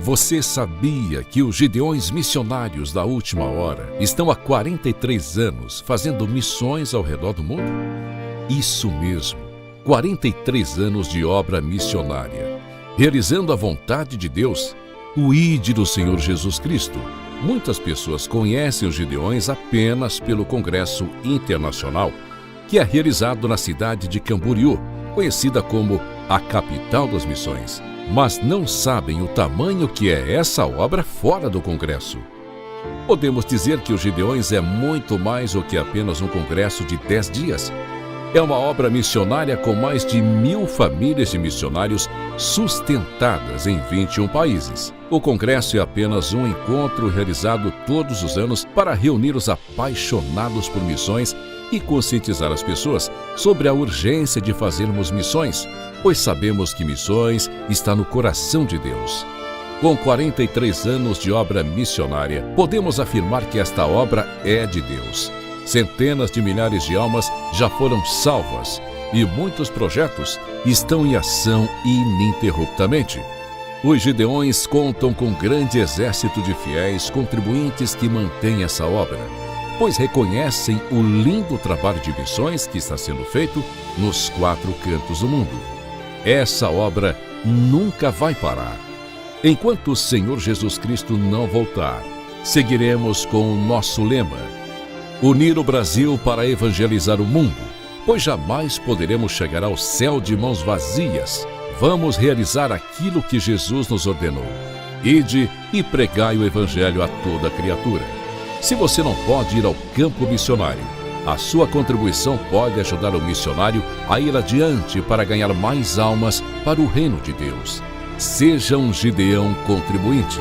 Você sabia que os Gideões missionários da última hora estão há 43 anos fazendo missões ao redor do mundo? Isso mesmo, 43 anos de obra missionária, realizando a vontade de Deus, o ID do Senhor Jesus Cristo. Muitas pessoas conhecem os Gideões apenas pelo Congresso Internacional, que é realizado na cidade de Camboriú, conhecida como a capital das missões. Mas não sabem o tamanho que é essa obra fora do Congresso. Podemos dizer que os Gideões é muito mais do que apenas um congresso de 10 dias. É uma obra missionária com mais de 1.000 famílias de missionários sustentadas em 21 países. O congresso é apenas um encontro realizado todos os anos para reunir os apaixonados por missões e conscientizar as pessoas sobre a urgência de fazermos missões, pois sabemos que missões está no coração de Deus. Com 43 anos de obra missionária, podemos afirmar que esta obra é de Deus. Centenas de milhares de almas já foram salvas e muitos projetos estão em ação ininterruptamente. Os Gideões contam com um grande exército de fiéis contribuintes que mantêm essa obra, pois reconhecem o lindo trabalho de missões que está sendo feito nos 4 cantos do mundo. Essa obra nunca vai parar. Enquanto o Senhor Jesus Cristo não voltar, seguiremos com o nosso lema: unir o Brasil para evangelizar o mundo, pois jamais poderemos chegar ao céu de mãos vazias. Vamos realizar aquilo que Jesus nos ordenou: ide e pregai o evangelho a toda criatura. Se você não pode ir ao campo missionário, a sua contribuição pode ajudar o missionário a ir adiante para ganhar mais almas para o reino de Deus. Seja um Gideão contribuinte.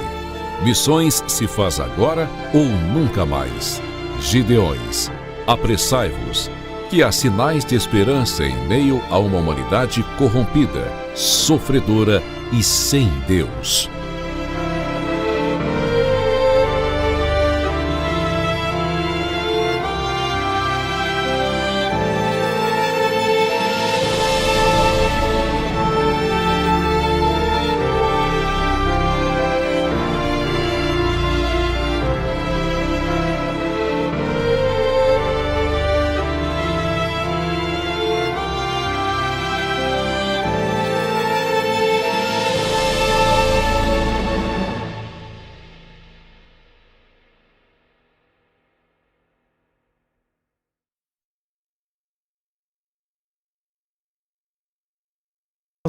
Missões se faz agora ou nunca mais. Gideões, apressai-vos, que há sinais de esperança em meio a uma humanidade corrompida, sofredora e sem Deus.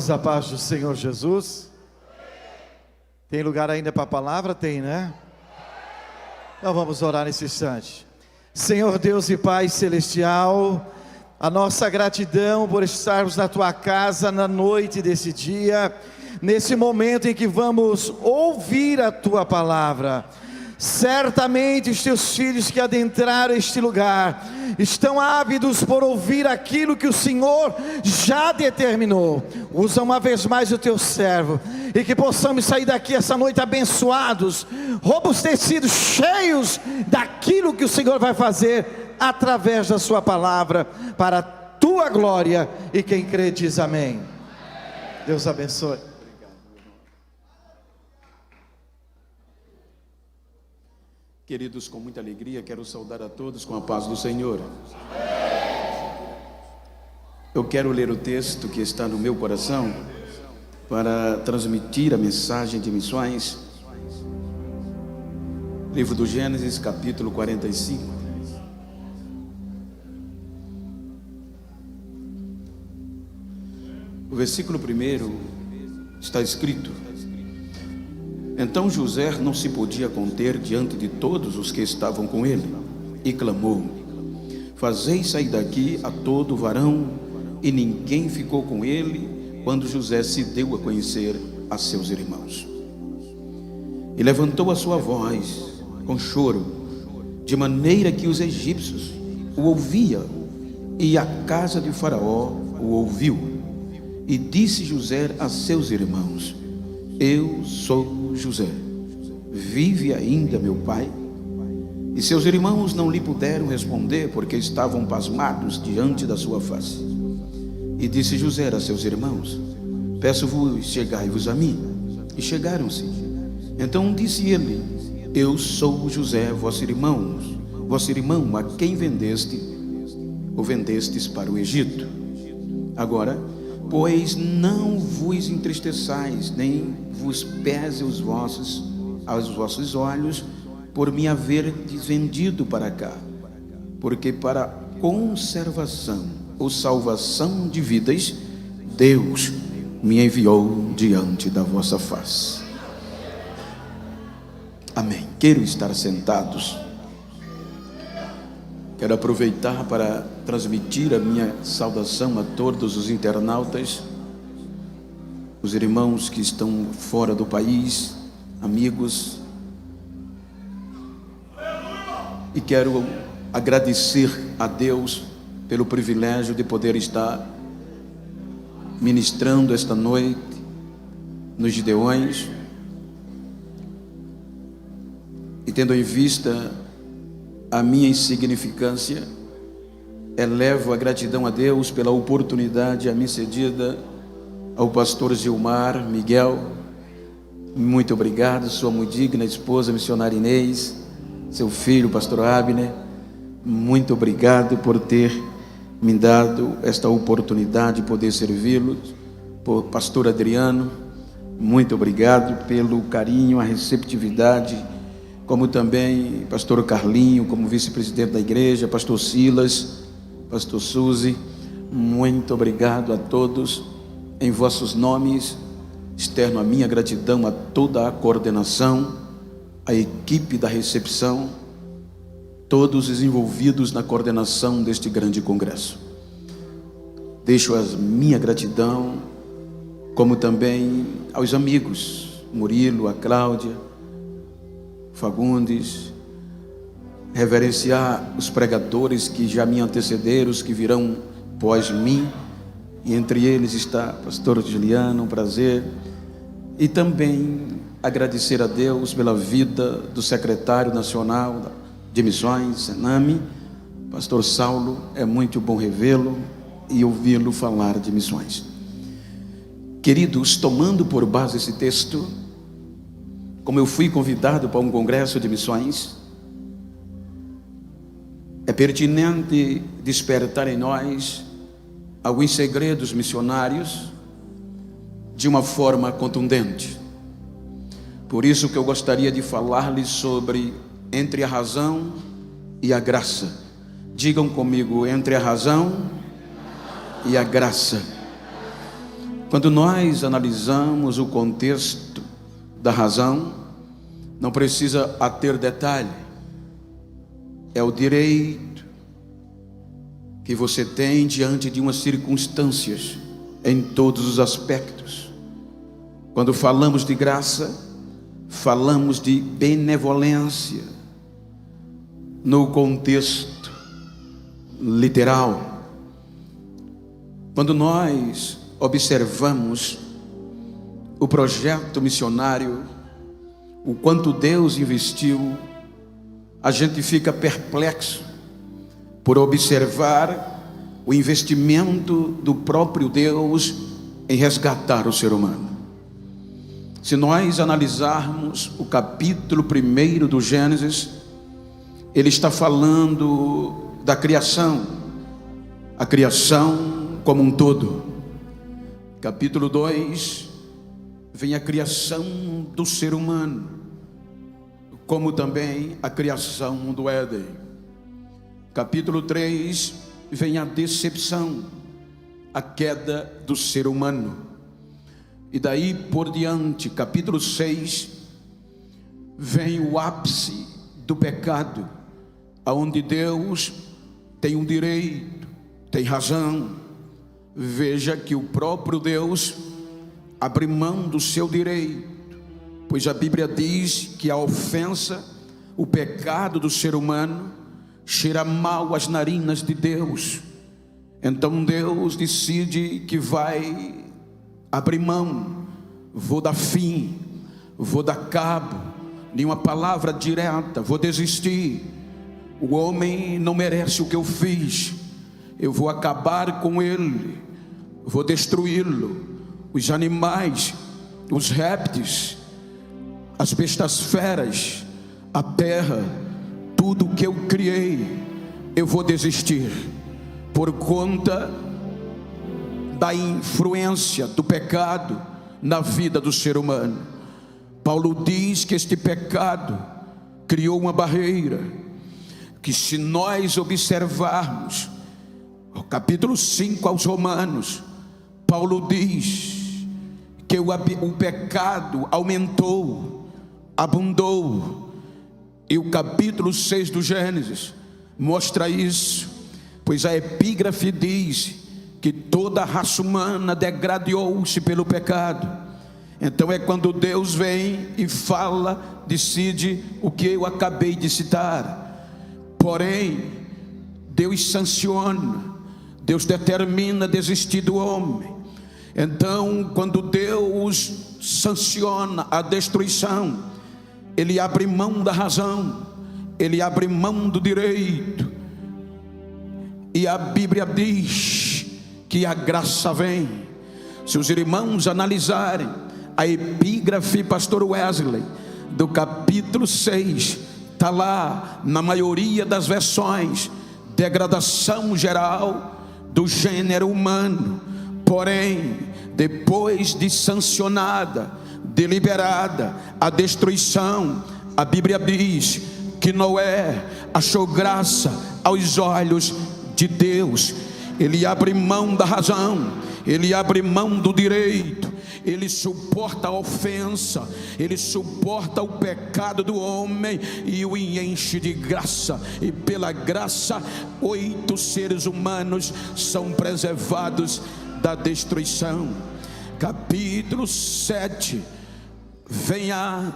A paz do Senhor Jesus. Tem lugar ainda para a palavra? Tem, né? Então vamos orar nesse instante. Senhor Deus e Pai Celestial, a nossa gratidão por estarmos na Tua casa na noite desse dia, nesse momento em que vamos ouvir a Tua palavra. Certamente os Teus filhos que adentraram este lugar estão ávidos por ouvir aquilo que o Senhor já determinou. Usa uma vez mais o Teu servo, e que possamos sair daqui essa noite abençoados, robustecidos, cheios daquilo que o Senhor vai fazer através da Sua palavra, para a Tua glória. E quem crê diz amém. Deus abençoe. Queridos, com muita alegria, quero saudar a todos com a paz do Senhor. Eu quero ler o texto que está no meu coração para transmitir a mensagem de missões. Livro do Gênesis, capítulo 45. O versículo 1 está escrito: Então José não se podia conter diante de todos os que estavam com ele, e clamou: Fazei sair daqui a todo varão. E ninguém ficou com ele quando José se deu a conhecer a seus irmãos. E levantou a sua voz com choro, de maneira que os egípcios o ouviam, e a casa de Faraó o ouviu. E disse José a seus irmãos: Eu sou José, vive ainda meu pai? E seus irmãos não lhe puderam responder, porque estavam pasmados diante da sua face. E disse José a seus irmãos: Peço-vos, chegai-vos a mim. E chegaram-se. Então disse ele: eu sou José, vosso irmão, a quem vendestes para o Egito. Agora, pois não vos entristeçais, nem vos pese aos vossos olhos, por me haver vendido para cá, porque para conservação ou salvação de vidas, Deus me enviou diante da vossa face. Amém. Quero estar sentados. Quero aproveitar para transmitir a minha saudação a todos os internautas, os irmãos que estão fora do país, amigos. E quero agradecer a Deus pelo privilégio de poder estar ministrando esta noite nos Gideões, e tendo em vista a minha insignificância, elevo a gratidão a Deus pela oportunidade a mim cedida, ao pastor Gilmar Miguel. Muito obrigado, sua muito digna esposa missionária Inês, seu filho pastor Abner, muito obrigado por ter me dado esta oportunidade de poder servi-los. Por pastor Adriano, muito obrigado pelo carinho, a receptividade, como também pastor Carlinho, como vice-presidente da igreja, pastor Silas, pastor Suzy, muito obrigado a todos, em vossos nomes. Externo a minha gratidão a toda a coordenação, a equipe da recepção, todos os envolvidos na coordenação deste grande congresso. Deixo a minha gratidão, como também aos amigos, Murilo, a Cláudia, Fagundes, reverenciar os pregadores que já me antecederam, os que virão pós mim, e entre eles está pastor Juliano, um prazer, e também agradecer a Deus pela vida do secretário nacional de missões, Senami, pastor Saulo. É muito bom revê-lo e ouvi-lo falar de missões. Queridos, tomando por base esse texto, como eu fui convidado para um congresso de missões, é pertinente despertar em nós alguns segredos missionários de uma forma contundente. Por isso que eu gostaria de falar-lhes sobre entre a razão e a graça. Digam comigo: entre a razão e a graça. Quando nós analisamos o contexto da razão, não precisa ater detalhe. É o direito que você tem diante de umas circunstâncias, em todos os aspectos. Quando falamos de graça, falamos de benevolência no contexto literal. Quando nós observamos o projeto missionário, o quanto Deus investiu, a gente fica perplexo por observar o investimento do próprio Deus em resgatar o ser humano. Se nós analisarmos o capítulo 1 do Gênesis, ele está falando da criação, a criação como um todo. Capítulo 2, vem a criação do ser humano, como também a criação do Éden. Capítulo 3, vem a decepção, a queda do ser humano. E daí por diante, capítulo 6, vem o ápice do pecado, aonde Deus tem um direito, tem razão. Veja que o próprio Deus abre mão do seu direito, pois a Bíblia diz que a ofensa, o pecado do ser humano, cheira mal às narinas de Deus. Então Deus decide que vai abrir mão. Vou dar fim, vou dar cabo, nenhuma palavra direta, vou desistir. O homem não merece o que eu fiz, eu vou acabar com ele, vou destruí-lo. Os animais, os répteis, as bestas feras, a terra, tudo que eu criei, eu vou desistir, por conta da influência do pecado na vida do ser humano. Paulo diz que este pecado criou uma barreira, que se nós observarmos o capítulo 5 aos Romanos, Paulo diz que o pecado aumentou, abundou, e o capítulo 6 do Gênesis mostra isso, pois a epígrafe diz que toda a raça humana degradou-se pelo pecado. Então é quando Deus vem e fala, decide o que eu acabei de citar. Porém, Deus sanciona, Deus determina desistir do homem. Então, quando Deus sanciona a destruição, Ele abre mão da razão, Ele abre mão do direito. E a Bíblia diz que a graça vem. Se os irmãos analisarem a epígrafe pastor Wesley do capítulo 6, está lá na maioria das versões, degradação geral do gênero humano. Porém, depois de sancionada, deliberada a destruição, a Bíblia diz que Noé achou graça aos olhos de Deus. Ele abre mão da razão, ele abre mão do direito, ele suporta a ofensa, ele suporta o pecado do homem e o enche de graça. E pela graça, 8 seres humanos são preservados da destruição. Capítulo 7, vem a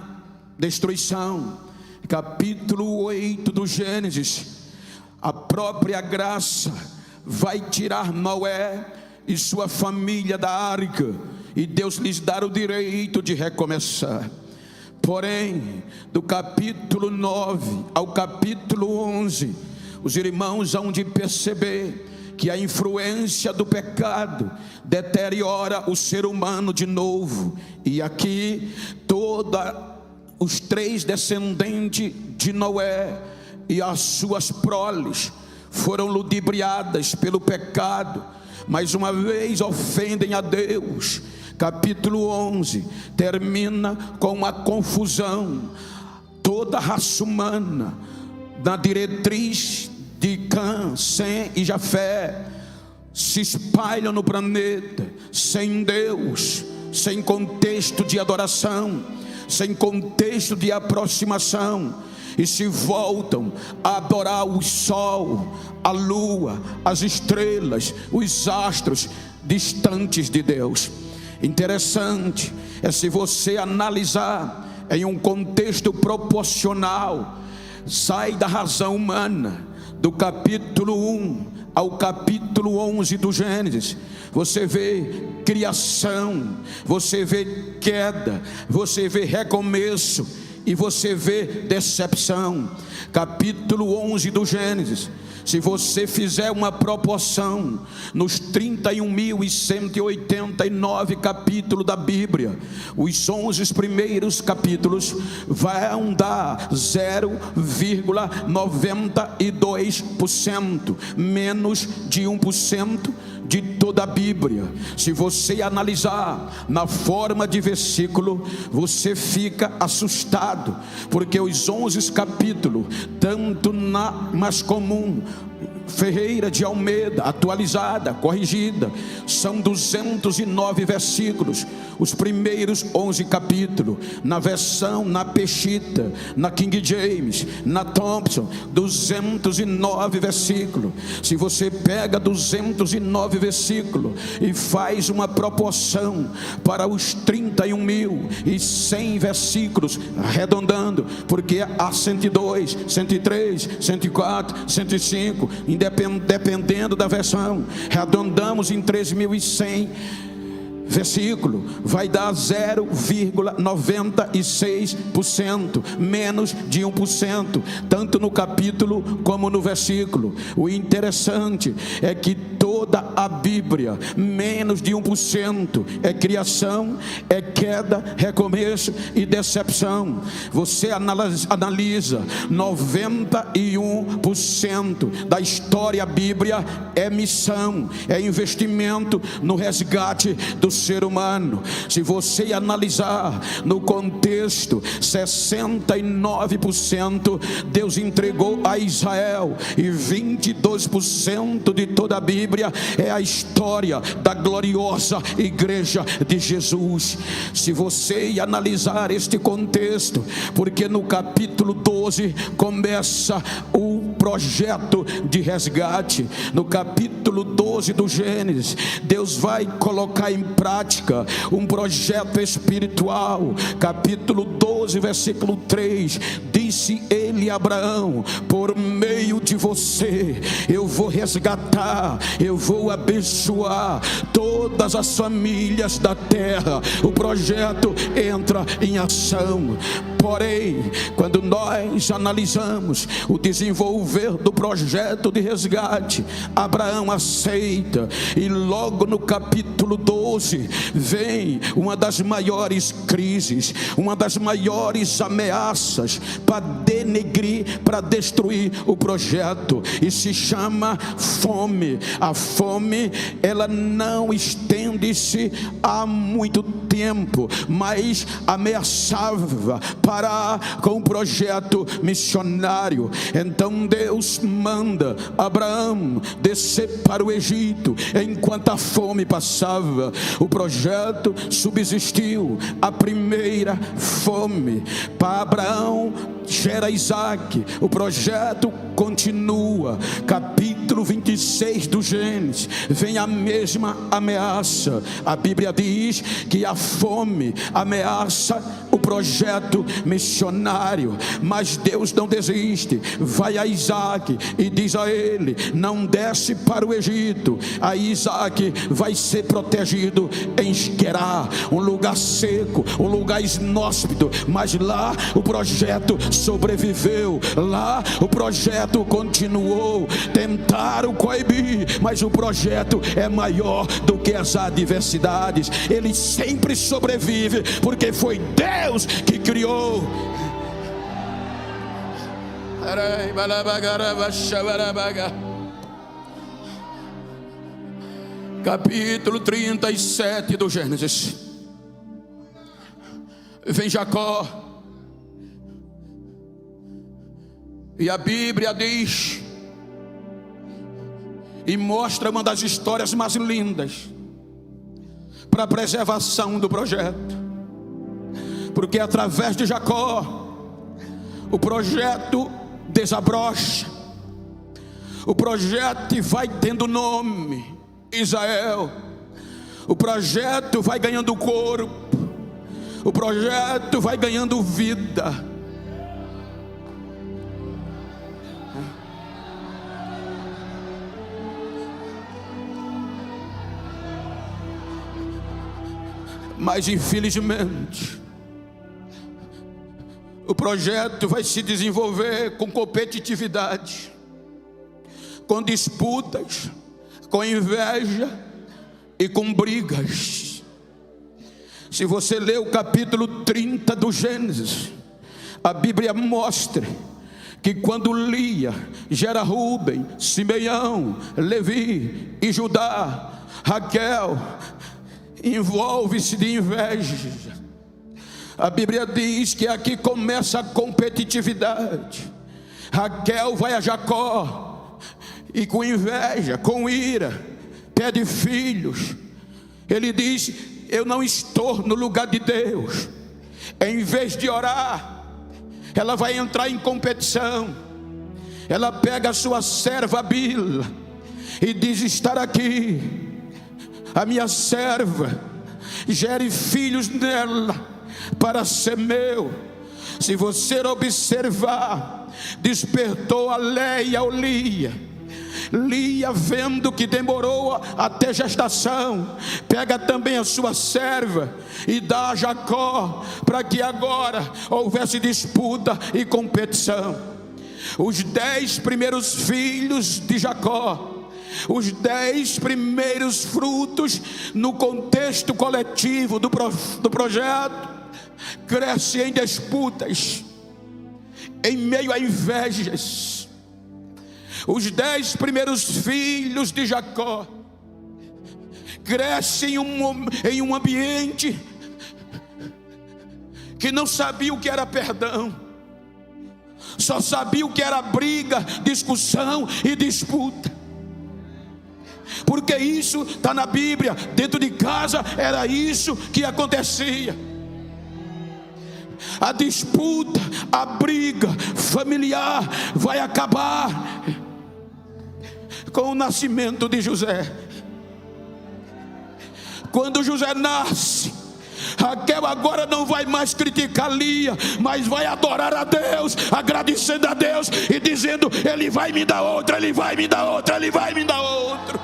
destruição. Capítulo 8 do Gênesis, a própria graça vai tirar Noé e sua família da arca, e Deus lhes dá o direito de recomeçar. Porém, do capítulo 9 ao capítulo 11, os irmãos hão de perceber que a influência do pecado deteriora o ser humano de novo. E aqui os 3 descendentes de Noé e as suas proles foram ludibriadas pelo pecado, mais uma vez ofendem a Deus. Capítulo 11 termina com uma confusão. Toda a raça humana, na diretriz de Cã, Sem e Jafé, se espalham no planeta, sem Deus, sem contexto de adoração, sem contexto de aproximação, e se voltam a adorar o sol, a lua, as estrelas, os astros, distantes de Deus. Interessante é se você analisar em um contexto proporcional, sai da razão humana, do capítulo 1 ao capítulo 11 do Gênesis, você vê criação, você vê queda, você vê recomeço e você vê decepção. Capítulo 11 do Gênesis, se você fizer uma proporção nos 31.189 capítulos da Bíblia, os 11 primeiros capítulos vão dar 0,92%, menos de 1% de toda a Bíblia. Se você analisar na forma de versículo, você fica assustado, porque os 11 capítulos, tanto na mais comum, Ferreira de Almeida, atualizada, corrigida, são 209 versículos, os primeiros 11 capítulos. Na versão, na Peshitta, na King James, na Thompson, 209 versículos. Se você pega 209 versículos e faz uma proporção para os 31.100 versículos, arredondando, porque há 102, 103, 104, 105, dependendo da versão, arredondamos em 3.100 versículo, vai dar 0,96%, menos de 1%, tanto no capítulo como no versículo. O interessante é que toda a Bíblia, menos de 1% é criação, é queda, recomeço e decepção. Você analisa 91% da história bíblia é missão, é investimento no resgate do ser humano. Se você analisar no contexto, 69% Deus entregou a Israel, e 22% de toda a Bíblia é a história da gloriosa igreja de Jesus. Se você analisar este contexto, porque no capítulo 12 começa o projeto de resgate. No capítulo 12 do Gênesis, Deus vai colocar em prática um projeto espiritual. Capítulo 12, versículo 3, disse ele a Abraão: por meio de você eu vou resgatar, eu vou abençoar todas as famílias da terra. O projeto entra em ação. Porém, quando nós analisamos o desenvolver do projeto de resgate, Abraão aceita, e logo no capítulo 12 vem uma das maiores crises, uma das maiores ameaças para denegrir, para destruir o projeto, e se chama fome. A fome, ela não estende-se há muito tempo, mas ameaçava parar com o projeto missionário. Então Deus manda Abraão descer para o Egito. Enquanto a fome passava, o projeto subsistiu. A primeira fome para Abraão gera Isaac. O projeto continua. Capítulo 26 do Gênesis vem a mesma ameaça. A Bíblia diz que a fome ameaça o projeto missionário, mas Deus não desiste. Vai a Isaac e diz a ele: não desce para o Egito. Aí Isaac vai ser protegido em Gerar, um lugar seco, um lugar inóspito, mas lá o projeto sobreviveu. Lá o projeto continuou. Tentaram coibir, mas o projeto é maior do que as adversidades. Ele sempre sobrevive, porque foi Deus que criou. Capítulo 37 do Gênesis. Vem Jacó, e a Bíblia diz, e mostra uma das histórias mais lindas para a preservação do projeto, porque através de Jacó o projeto desabrocha, o projeto vai tendo nome, Israel. O projeto vai ganhando corpo, o projeto vai ganhando vida. Mas infelizmente o projeto vai se desenvolver com competitividade, com disputas, com inveja e com brigas. Se você ler o capítulo 30 do Gênesis, a Bíblia mostra que quando Lia gera Rúben, Simeão, Levi e Judá, Raquel envolve-se de inveja. A Bíblia diz que aqui começa a competitividade. Raquel vai a Jacó e com inveja, com ira, pede filhos. Ele diz: eu não estou no lugar de Deus. Em vez de orar, ela vai entrar em competição. Ela pega a sua serva Bila e diz: estar aqui, a minha serva, gere filhos nela para ser meu. Se você observar, despertou a Leia ou Lia. Lia, vendo que demorou até gestação, pega também a sua serva e dá a Jacó, para que agora houvesse disputa e competição. Os 10 primeiros filhos de Jacó Os 10 primeiros frutos, no contexto coletivo do projeto, crescem em disputas, em meio a invejas. Os 10 primeiros filhos de Jacó crescem em um ambiente que não sabia o que era perdão, só sabia o que era briga, discussão e disputa. Porque isso está na Bíblia. Dentro de casa era isso que acontecia. A disputa, a briga familiar vai acabar com o nascimento de José. Quando José nasce, Raquel agora não vai mais criticar Lia, mas vai adorar a Deus, agradecendo a Deus e dizendo: Ele vai me dar outra, Ele vai me dar outra, Ele vai me dar outra.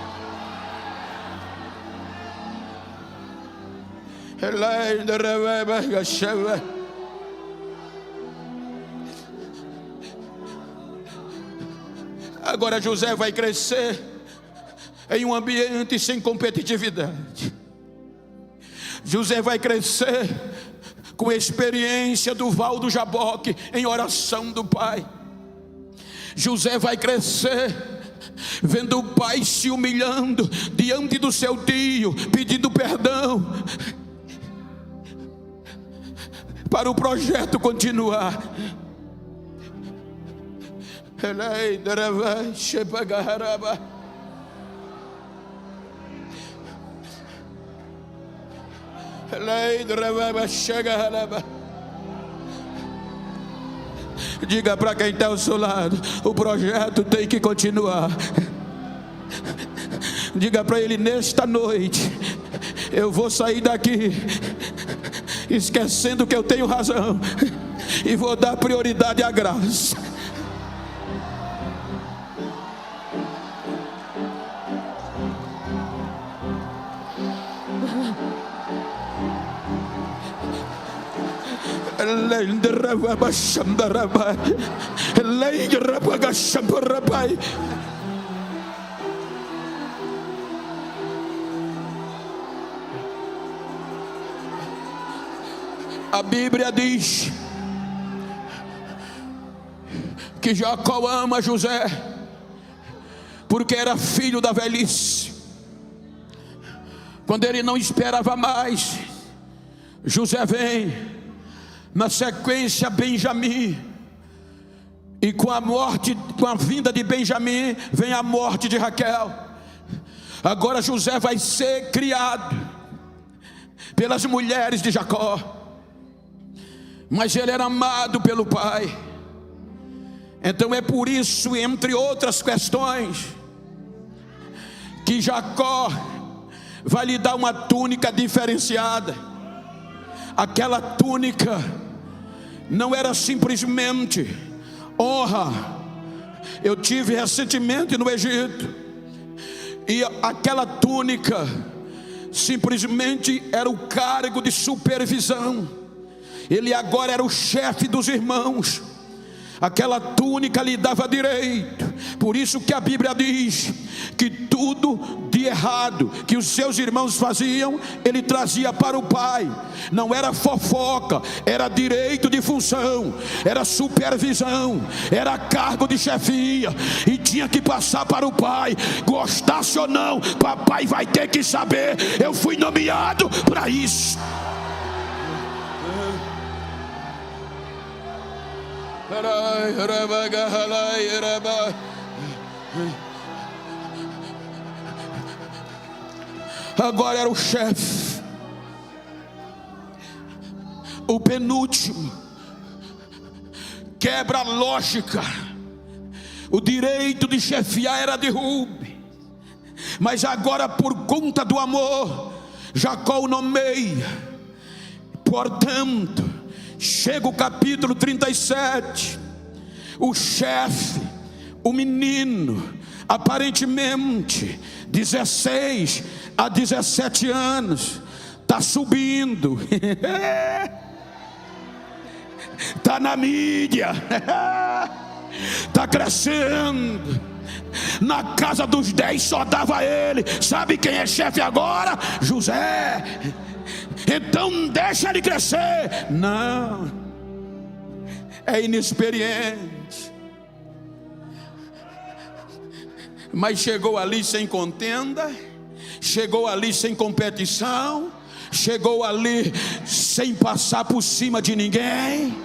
Agora José vai crescer em um ambiente sem competitividade. José vai crescer com a experiência do Val do Jaboque em oração do pai. José vai crescer vendo o pai se humilhando diante do seu tio, pedindo perdão, para o projeto continuar. Diga para quem está ao seu lado: o projeto tem que continuar. Diga para ele: nesta noite eu vou sair daqui esquecendo que eu tenho razão e vou dar prioridade à graça. A Bíblia diz que Jacó ama José porque era filho da velhice. Quando ele não esperava mais, José vem. Na sequência, Benjamim. E com a vinda de Benjamim, vem a morte de Raquel. Agora José vai ser criado pelas mulheres de Jacó, mas ele era amado pelo pai. Então é por isso, entre outras questões, que Jacó vai lhe dar uma túnica diferenciada. Aquela túnica não era simplesmente honra. Eu tive recentemente no Egito, e aquela túnica simplesmente era o cargo de supervisão. Ele agora era o chefe dos irmãos. Aquela túnica lhe dava direito. Por isso que a Bíblia diz que tudo de errado que os seus irmãos faziam, ele trazia para o pai. Não era fofoca, era direito de função, era supervisão, era cargo de chefia, e tinha que passar para o pai. Gostasse ou não, papai vai ter que saber: eu fui nomeado para isso. Agora era o chefe, o penúltimo. Quebra a lógica. O direito de chefiar era de Rubem, mas agora, por conta do amor, Jacó o nomeia. Portanto, chega o capítulo 37, o chefe, o menino, aparentemente 16 a 17 anos, está subindo, está na mídia, está crescendo. Na casa dos 10 só dava ele. Sabe quem é chefe agora? José. Então deixa ele crescer. Não, é inexperiente. Mas chegou ali sem contenda, chegou ali sem competição, chegou ali sem passar por cima de ninguém.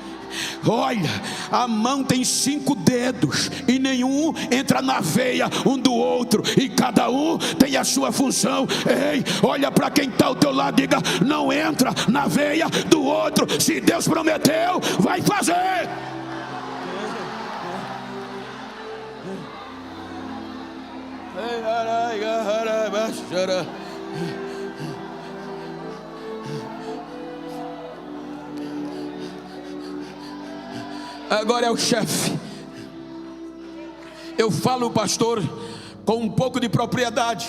Olha, a mão tem 5 dedos e nenhum entra na veia um do outro, e cada um tem a sua função. Ei, olha para quem está ao teu lado, diga: não entra na veia do outro. Se Deus prometeu, vai fazer. Agora é o chefe. Eu falo, pastor, com um pouco de propriedade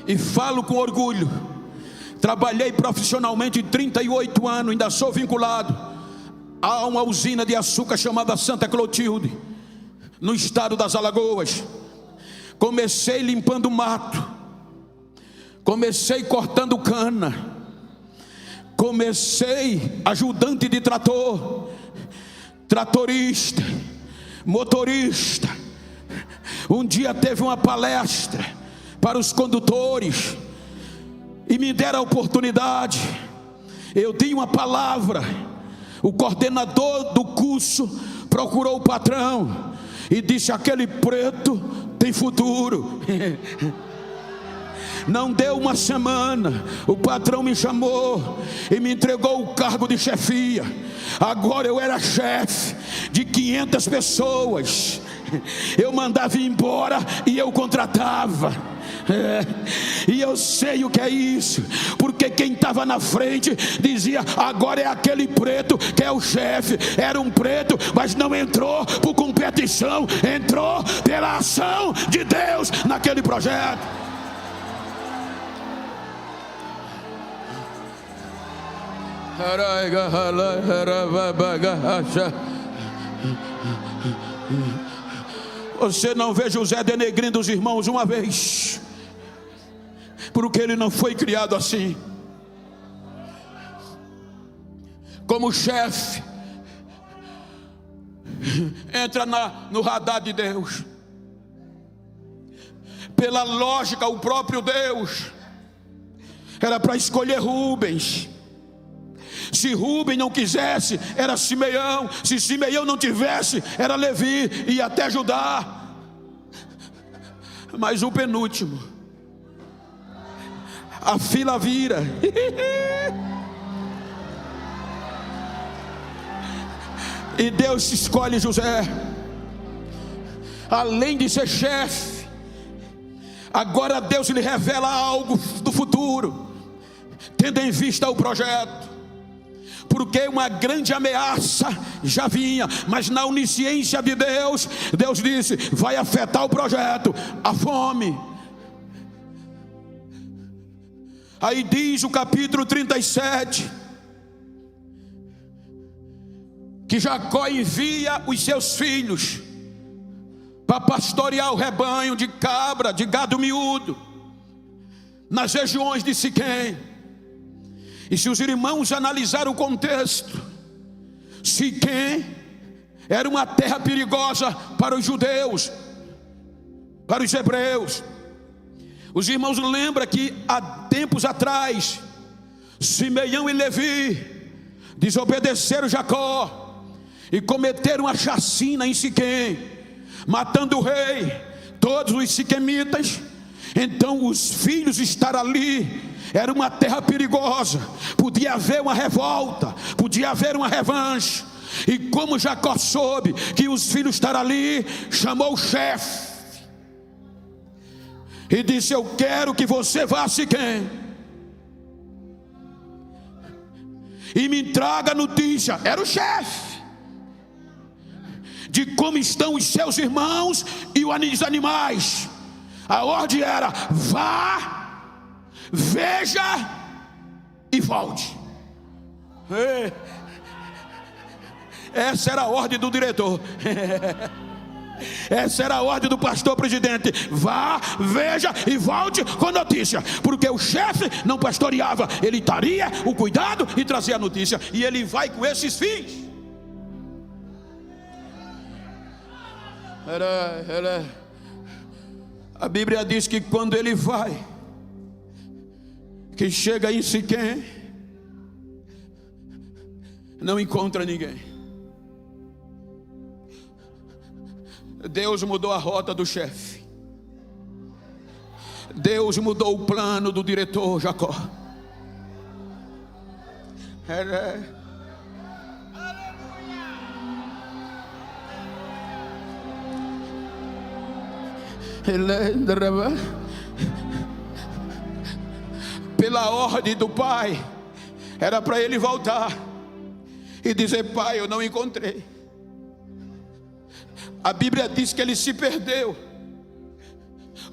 e falo com orgulho. Trabalhei profissionalmente 38 anos, ainda sou vinculado a uma usina de açúcar chamada Santa Clotilde, no estado das Alagoas. Comecei limpando mato, comecei cortando cana, comecei ajudante de trator, tratorista, motorista. Um dia teve uma palestra para os condutores e me deram a oportunidade. Eu dei uma palavra. O coordenador do curso procurou o patrão e disse: aquele preto tem futuro. Não deu uma semana, o patrão me chamou e me entregou o cargo de chefia. Agora eu era chefe de 500 pessoas. Eu mandava ir embora e eu contratava. E eu sei o que é isso, porque quem estava na frente dizia: agora é aquele preto que é o chefe. Era um preto, mas não entrou por competição, entrou pela ação de Deus naquele projeto. Você não vê José denegrindo os irmãos uma vez, porque ele não foi criado assim. Como chefe, entra no radar de Deus. Pela lógica, o próprio Deus era para escolher Rubens. Se Rubem não quisesse, era Simeão. Se Simeão não tivesse, era Levi e até Judá. Mas o penúltimo, a fila vira. E Deus escolhe José. Além de ser chefe, agora Deus lhe revela algo do futuro, tendo em vista o projeto. Porque uma grande ameaça já vinha, mas na onisciência de Deus, Deus disse: vai afetar o projeto, a fome. Aí diz o capítulo 37, que Jacó envia os seus filhos para pastorear o rebanho de cabra, de gado miúdo, nas regiões de Siquém. E se os irmãos analisarem o contexto, Siquém era uma terra perigosa para os judeus, para os hebreus. Os irmãos lembram que há tempos atrás, Simeão e Levi desobedeceram Jacó e cometeram a chacina em Siquém, matando o rei, todos os siquemitas. Então os filhos estar ali era uma terra perigosa, podia haver uma revolta, podia haver uma revanche. E como Jacó soube que os filhos estavam ali, chamou o chefe e disse: eu quero que você vá a Siquém e me traga a notícia. Era o chefe, de como estão os seus irmãos e os animais. A ordem era: vá, veja e volte. Essa era a ordem do diretor. Essa era a ordem do pastor presidente: vá, veja e volte com notícia, porque o chefe não pastoreava, ele daria o cuidado e trazia a notícia, e ele vai com esses fins. A Bíblia diz que quando ele vai, que chega em Siquém, não encontra ninguém. Deus mudou a rota do chefe. Deus mudou o plano do diretor Jacó. Pela ordem do pai, era para ele voltar e dizer: pai, eu não encontrei. A Bíblia diz que ele se perdeu.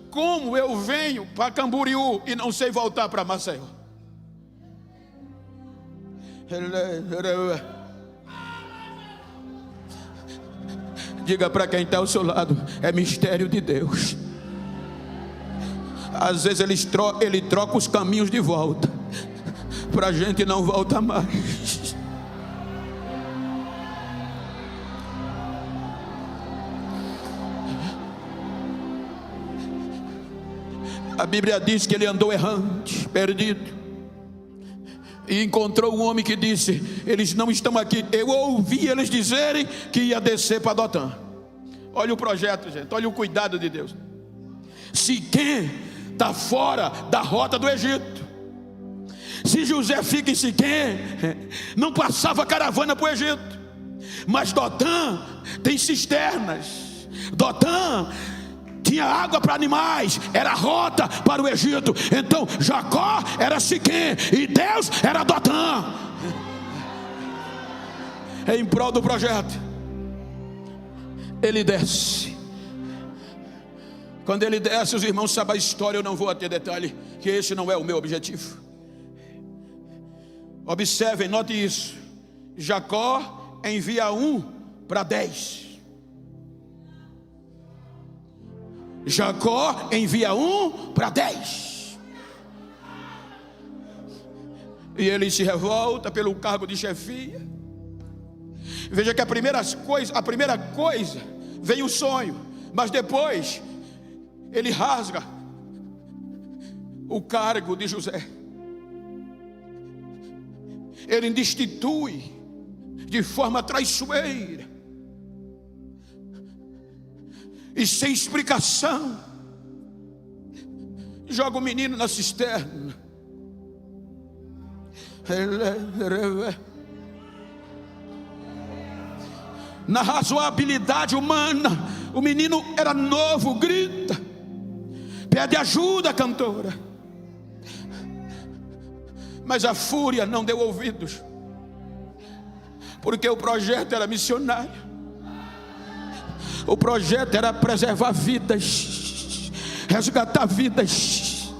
Como eu venho para Camboriú e não sei voltar para Maceió? Diga para quem está ao seu lado: é mistério de Deus. Às vezes ele troca os caminhos de volta, para a gente não voltar mais. A Bíblia diz que ele andou errante, perdido, e encontrou um homem que disse: eles não estão aqui. Eu ouvi eles dizerem que ia descer para Dotã. Olha o projeto, gente, olha o cuidado de Deus. Siquém está fora da rota do Egito. Se José fica em Siquém, não passava caravana para o Egito. Mas Dotã tem cisternas. Dotã tinha água para animais, era rota para o Egito. Então Jacó era Siquém e Deus era Dotã. Em prol do projeto, ele desce. Quando ele desce, os irmãos sabem a história, eu não vou ter detalhe, que esse não é o meu objetivo. Observem, note isso. Jacó envia 1 para 10. Jacó envia 1 para 10. E ele se revolta pelo cargo de chefia. Veja que a primeira coisa vem o sonho, mas depois ele rasga o cargo de José. Ele destitui de forma traiçoeira e sem explicação, joga o menino na cisterna. Na razoabilidade humana, o menino era novo, grita, pede ajuda, cantora. Mas a fúria não deu ouvidos, porque o projeto era missionário. O projeto era preservar vidas, resgatar vidas.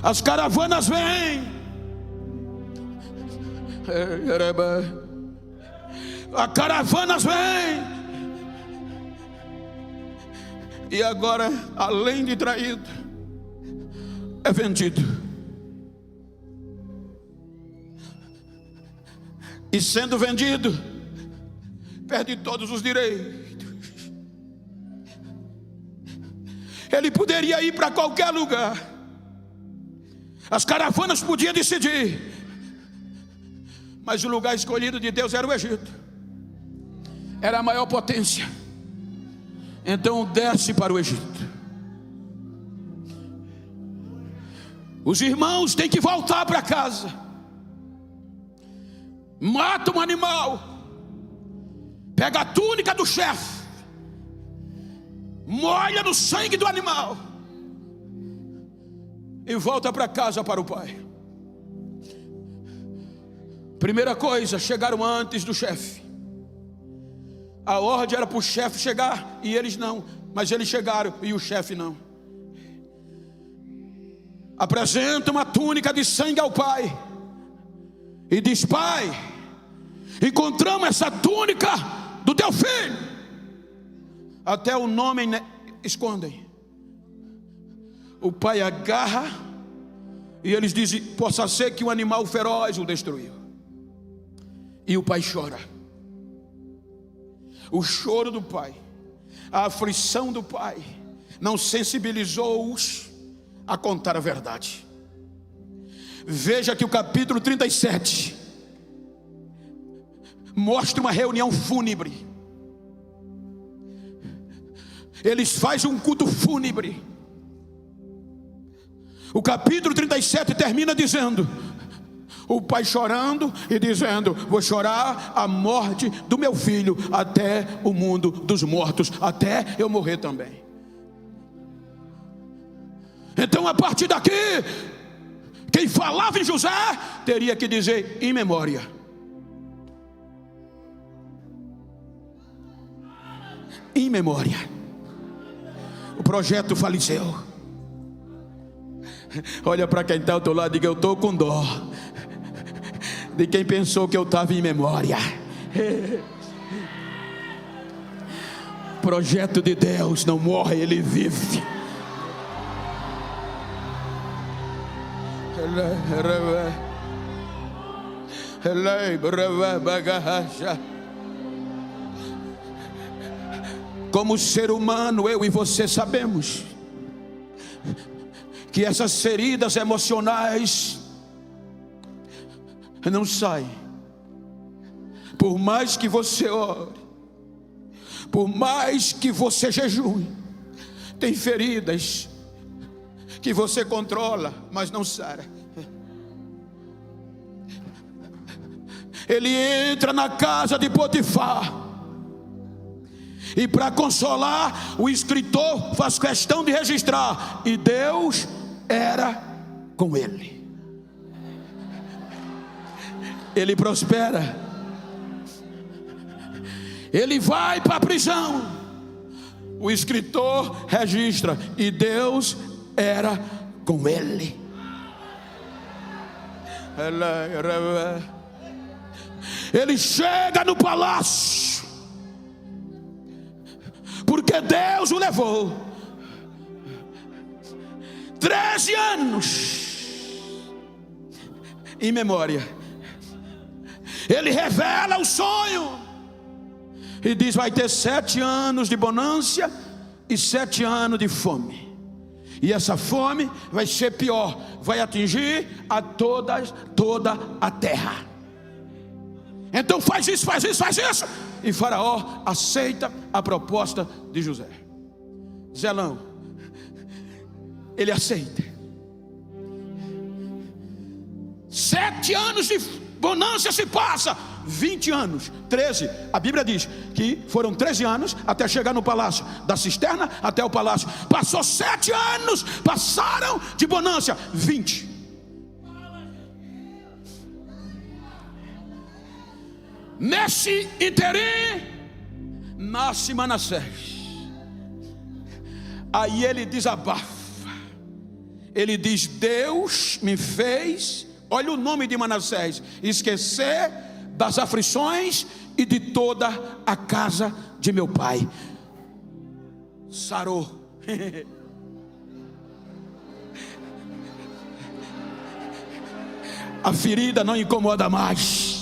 As caravanas vêm, as caravanas vêm. E agora, além de traído, é vendido. E sendo vendido, perde todos os direitos. Ele poderia ir para qualquer lugar, as caravanas podiam decidir, mas o lugar escolhido de Deus era o Egito. Era a maior potência. Então desce para o Egito. Os irmãos têm que voltar para casa. Mata um animal, pega a túnica do chefe, molha no sangue do animal e volta para casa para o pai. Primeira coisa, chegaram antes do chefe. A ordem era para o chefe chegar e eles não, mas eles chegaram e o chefe não. Apresenta uma túnica de sangue ao pai e diz: pai, encontramos essa túnica do teu filho. Até o nome escondem. O pai agarra e eles dizem: possa ser que um animal feroz o destruiu. E o pai chora. O choro do pai, a aflição do pai, não sensibilizou-os a contar a verdade. Veja que o capítulo 37 mostra uma reunião fúnebre. Eles fazem um culto fúnebre. O capítulo 37 termina dizendo: o pai chorando e dizendo: vou chorar a morte do meu filho até o mundo dos mortos, até eu morrer também. Então, a partir daqui, quem falava em José teria que dizer em memória. Em memória. O projeto faleceu. Olha para quem está ao teu lado e diga: eu estou com dó de quem pensou que eu estava em memória. O projeto de Deus não morre, ele vive. Como ser humano, eu e você sabemos que essas feridas emocionais não saem. Por mais que você ore, por mais que você jejue, tem feridas que você controla, mas não sara. Ele entra na casa de Potifar, e para consolar, o escritor faz questão de registrar: e Deus era com ele. Ele prospera. Ele vai para a prisão. O escritor registra: e Deus era com ele. Ele chega no palácio, porque Deus o levou 13 anos em memória. Ele revela o sonho e diz: vai ter 7 anos de bonança e 7 anos de fome. E essa fome vai ser pior, vai atingir a toda a terra. Então faz isso. E Faraó aceita a proposta de José. Zelão, ele aceita. 7 anos de bonança se passa, 20 anos, 13. A Bíblia diz que foram 13 anos até chegar no palácio, da cisterna até o palácio. Passou 7 anos, passaram de bonança 20. Nesse interim nasce Manassés. Aí ele desabafa. Ele diz: Deus me fez, olha o nome de Manassés, esquecer das aflições e de toda a casa de meu pai. Sarou. A ferida não incomoda mais.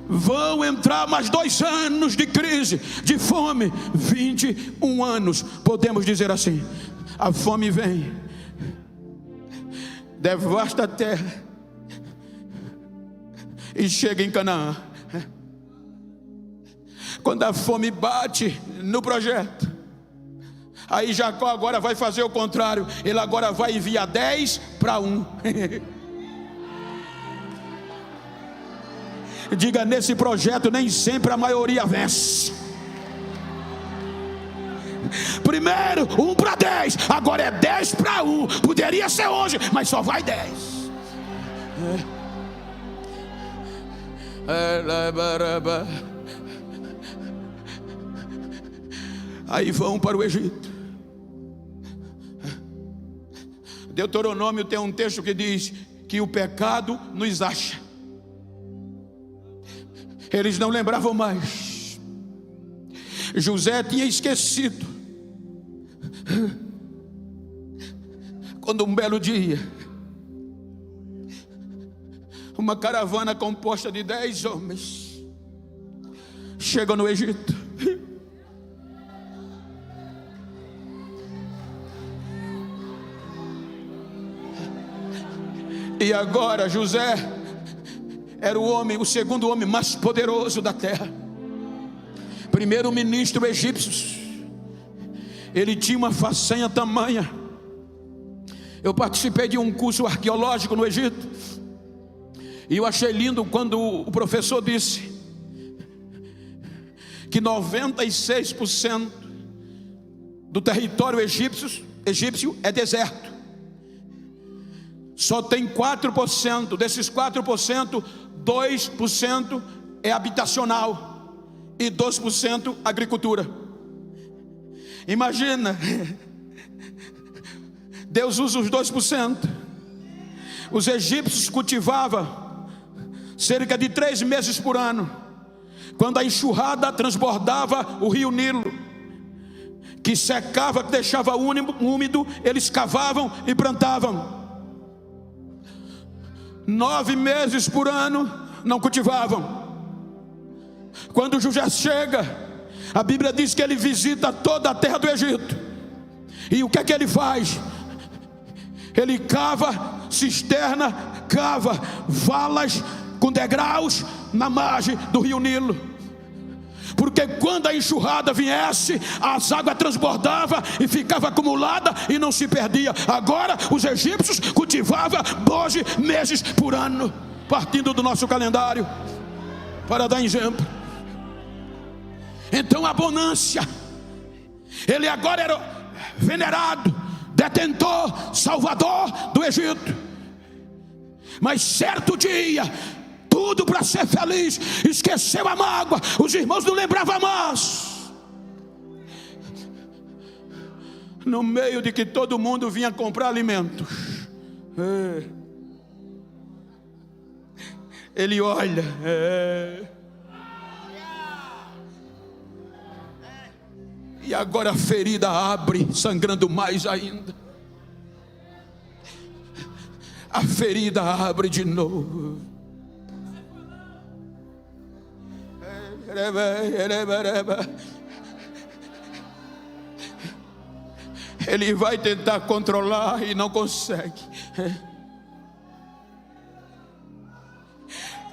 Vão entrar mais 2 anos de crise, de fome, 21 anos, podemos dizer assim. A fome vem, devasta a terra e chega em Canaã. Quando a fome bate no projeto, aí Jacó agora vai fazer o contrário. Ele agora vai enviar 10 para 1. Diga: nesse projeto nem sempre a maioria vence. Primeiro 1 para 10, agora é 10 para 1. Poderia ser hoje, mas só vai 10. Aí vão para o Egito. Deuteronômio tem um texto que diz que o pecado nos acha. Eles não lembravam mais. José tinha esquecido. Quando um belo dia, uma caravana composta de 10 homens chega no Egito. E agora José era o segundo homem mais poderoso da terra, primeiro-ministro egípcio. Ele tinha uma façanha tamanha. Eu participei de um curso arqueológico no Egito, e eu achei lindo quando o professor disse que 96% do território egípcio é deserto. Só tem 4%, desses 4%, 2% é habitacional e 2% agricultura. Imagina, Deus usa os 2%. Os egípcios cultivavam cerca de 3 meses por ano. Quando a enxurrada transbordava o rio Nilo, que secava, que deixava úmido, eles cavavam e plantavam. 9 meses por ano não cultivavam. Quando José chega, a Bíblia diz que ele visita toda a terra do Egito. E o que é que ele faz? Ele cava cisterna, cava valas com degraus na margem do rio Nilo, porque quando a enxurrada viesse, as águas transbordavam e ficava acumulada e não se perdia. Agora os egípcios cultivavam 12 meses por ano, partindo do nosso calendário, para dar exemplo. Então a bonância, ele agora era venerado, detentor, salvador do Egito. Mas certo dia, tudo para ser feliz, esqueceu a mágoa, os irmãos não lembravam mais. No meio de que todo mundo vinha comprar alimentos, ele olha, e agora a ferida abre, sangrando mais ainda. A ferida abre de novo. Ele vai tentar controlar e não consegue.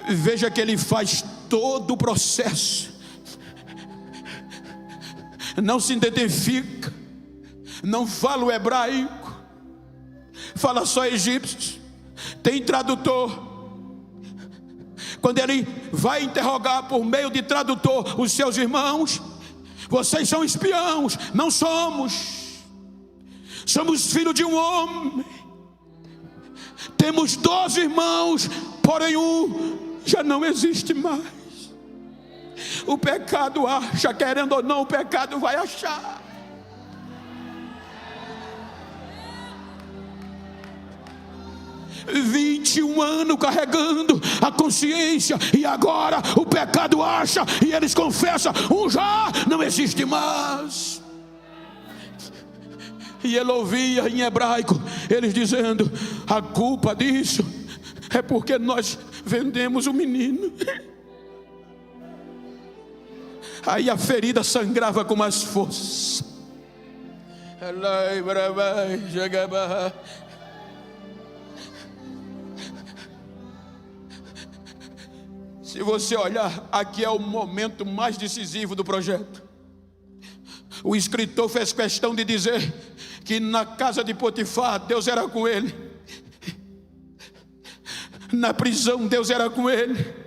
Veja que ele faz todo o processo. Não se identifica, não fala o hebraico, fala só egípcio. Tem tradutor. Quando ele vai interrogar por meio de tradutor os seus irmãos, vocês são espiões. Não somos. Somos filhos de um homem. Temos 12 irmãos, porém um já não existe mais. O pecado acha, querendo ou não, o pecado vai achar. 21 anos carregando a consciência, e agora o pecado acha e eles confessam, um já não existe mais. E ele ouvia em hebraico eles dizendo: a culpa disso é porque nós vendemos o menino. Aí a ferida sangrava com mais força. Se você olhar, aqui é o momento mais decisivo do projeto. O escritor fez questão de dizer que na casa de Potifar, Deus era com ele. Na prisão, Deus era com ele.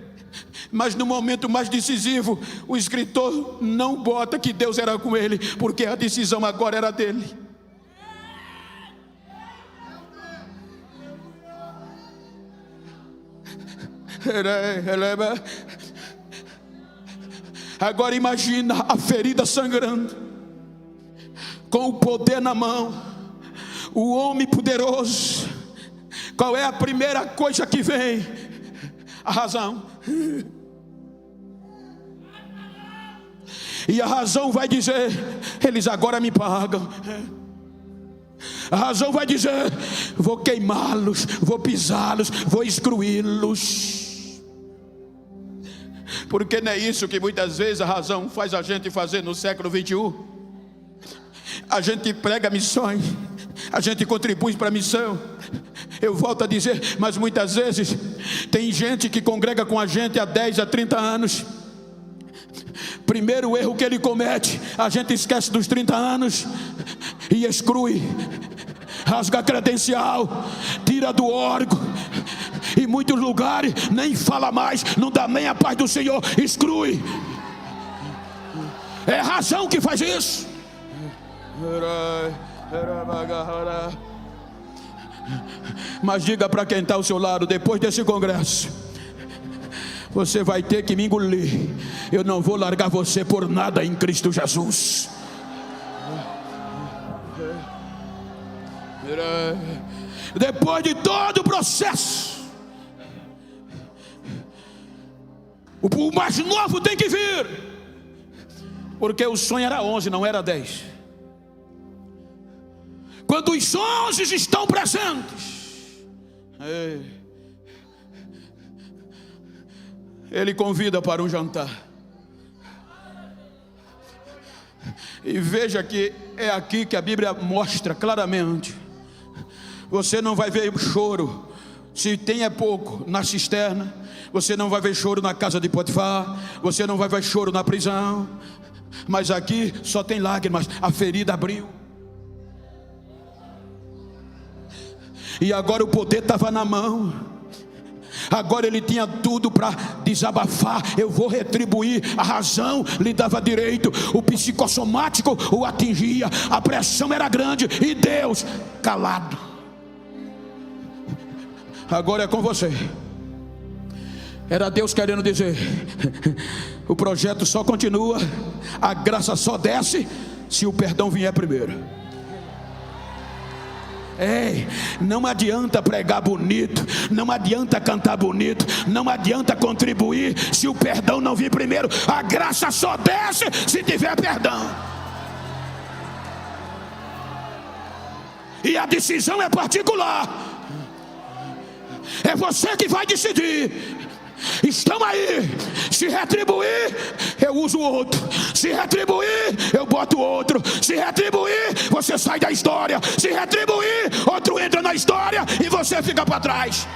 Mas no momento mais decisivo, o escritor não bota que Deus era com ele, porque a decisão agora era dele. Agora imagina a ferida sangrando. com o poder na mão, o homem poderoso, qual é a primeira coisa que vem? A razão. E a razão vai dizer: eles agora me pagam. A razão vai dizer: vou queimá-los, vou pisá-los, vou excluí-los. Porque não é isso que muitas vezes a razão faz a gente fazer no século 21? A gente prega missões, a gente contribui para a missão. Eu volto a dizer, mas muitas vezes tem gente que congrega com a gente há 10, a 30 anos. Primeiro erro que ele comete, a gente esquece dos 30 anos e exclui, rasga a credencial, tira do órgão. Em muitos lugares nem fala mais, não dá nem a paz do Senhor, exclui. É a razão que faz isso. Mas diga para quem está ao seu lado: depois desse congresso, você vai ter que me engolir. Eu não vou largar você por nada em Cristo Jesus. Depois de todo o processo, o mais novo tem que vir. Porque o sonho era 11, não era 10. Quando os 11 estão presentes, ele convida para um jantar. E veja que é aqui que a Bíblia mostra claramente: você não vai ver choro, se tem é pouco, na cisterna. Você não vai ver choro na casa de Potifar. Você não vai ver choro na prisão. Mas aqui só tem lágrimas. A ferida abriu. E agora o poder estava na mão. Agora ele tinha tudo para desabafar. Eu vou retribuir. A razão lhe dava direito, o psicossomático o atingia, a pressão era grande e Deus calado. Agora é com você. Era Deus querendo dizer: o projeto só continua, a graça só desce se o perdão vier primeiro. Ei, não adianta pregar bonito, não adianta cantar bonito, não adianta contribuir se o perdão não vir primeiro. A graça só desce se tiver perdão. E a decisão é particular. É você que vai decidir. Estão aí. Se retribuir, eu uso o outro. Se retribuir, eu boto o outro. Se retribuir, você sai da história. Se retribuir, outro entra na história e você fica para trás.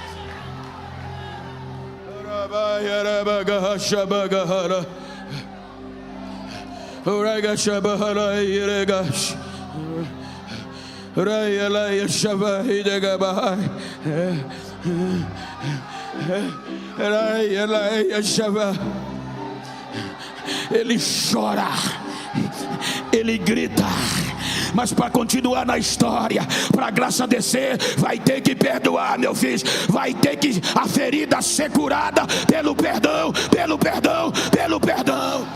Ele chora, ele grita, mas para continuar na história, para a graça descer, vai ter que perdoar, meu filho. Vai ter que a ferida ser curada pelo perdão, pelo perdão, pelo perdão.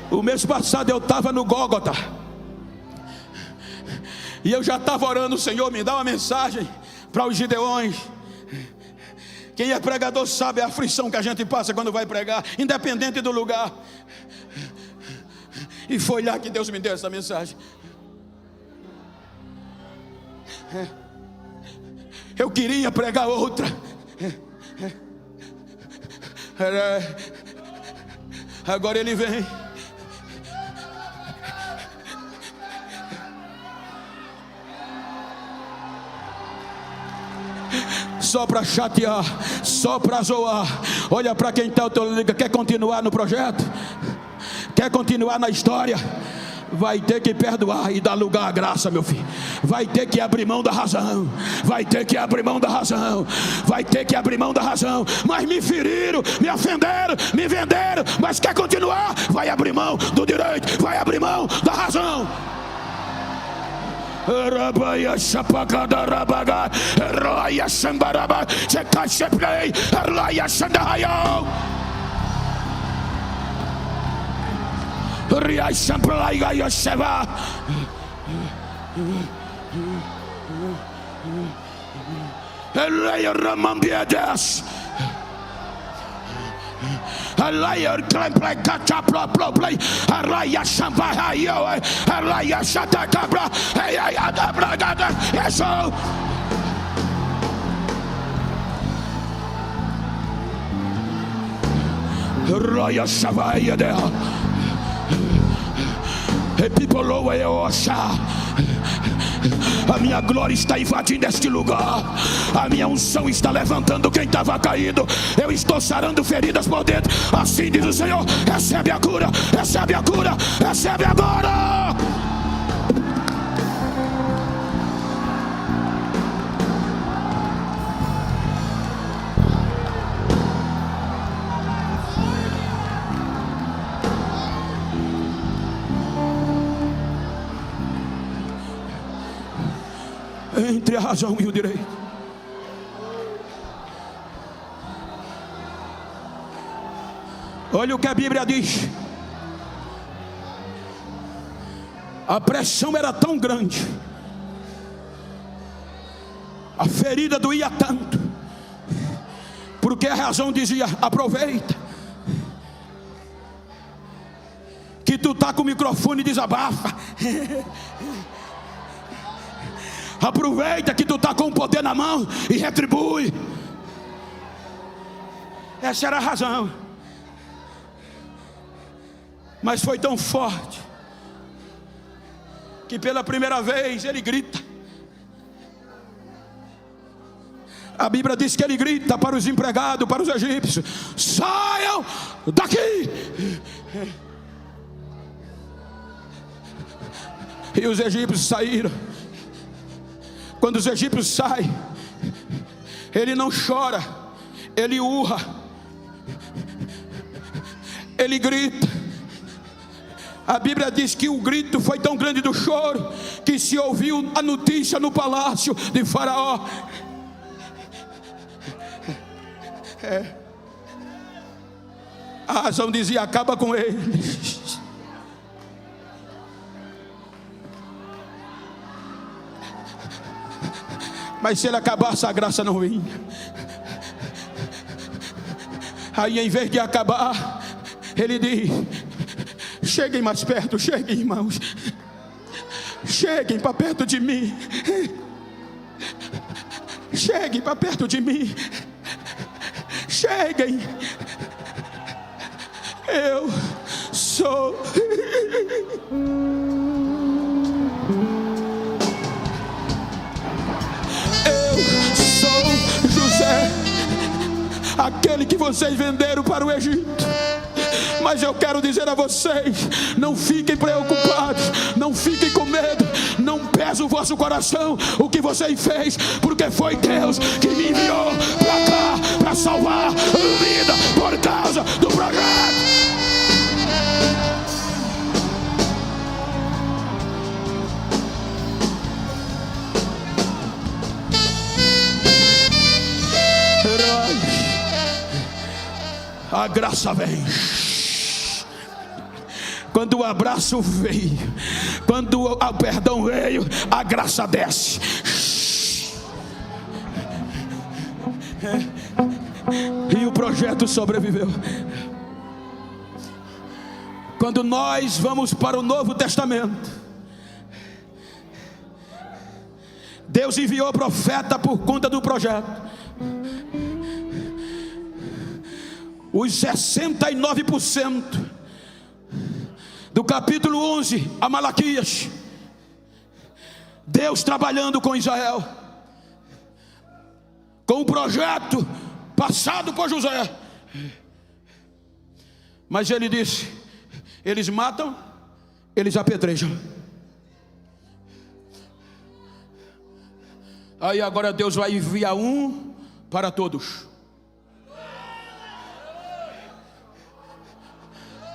O mês passado eu estava no Gólgota, e eu já estava orando: Senhor, me dá uma mensagem para os gideões. Quem é pregador sabe a aflição que a gente passa quando vai pregar, independente do lugar. E foi lá que Deus me deu essa mensagem. Eu queria pregar outra. Agora ele vem. Só para chatear, só para zoar. Olha para quem está ao teu lado: quer continuar no projeto? Quer continuar na história? Vai ter que perdoar e dar lugar à graça, meu filho. Vai ter que abrir mão da razão. Vai ter que abrir mão da razão. Vai ter que abrir mão da razão. Mas me feriram, me ofenderam, me venderam. Mas quer continuar? Vai abrir mão do direito. Vai abrir mão da razão. Rabaya Shapakada Rabaga, Raya Sambaraba, Chekasheplay, Raya Sandahayo, Ria Samplaya Yoseva, Raya Ramambiadas. A liar claim play catch up play a raya shampahayo a raya shatakabra yes raya shavaya there e people over Osha. A minha glória está invadindo este lugar. A minha unção está levantando quem estava caído. Eu estou sarando feridas por dentro. Assim diz o Senhor. Recebe a cura, recebe a cura, recebe agora. Entre a razão e o direito. Olha o que a Bíblia diz. A pressão era tão grande, a ferida doía tanto, porque a razão dizia: aproveita que tu tá com o microfone e desabafa. Aproveita que tu está com o poder na mão e retribui. Essa era a razão. Mas foi tão forte que pela primeira vez ele grita. A Bíblia diz que ele grita para os empregados, para os egípcios: saiam daqui. E os egípcios saíram. Quando os egípcios saem, ele não chora, ele urra, ele grita. A Bíblia diz que o grito foi tão grande do choro que se ouviu a notícia no palácio de Faraó. A razão dizia: acaba com ele. Mas se ele acabasse, a graça não vinha. Aí, em vez de acabar, ele diz: cheguem mais perto, cheguem, irmãos, cheguem para perto de mim, cheguem para perto de mim, cheguem. Eu sou. Aquele que vocês venderam para o Egito. Mas eu quero dizer a vocês: não fiquem preocupados, não fiquem com medo, não pese o vosso coração o que vocês fez, porque foi Deus que me enviou para cá para salvar vida por causa do projeto. A graça vem. Quando o abraço veio, quando o perdão veio, a graça desce. E o projeto sobreviveu. Quando nós vamos para o Novo Testamento, Deus enviou profeta por conta do projeto. Os 69% do capítulo 11 a Malaquias, Deus trabalhando com Israel, com o projeto passado por José. Mas ele disse: eles matam, eles apedrejam. Aí agora Deus vai enviar um para todos.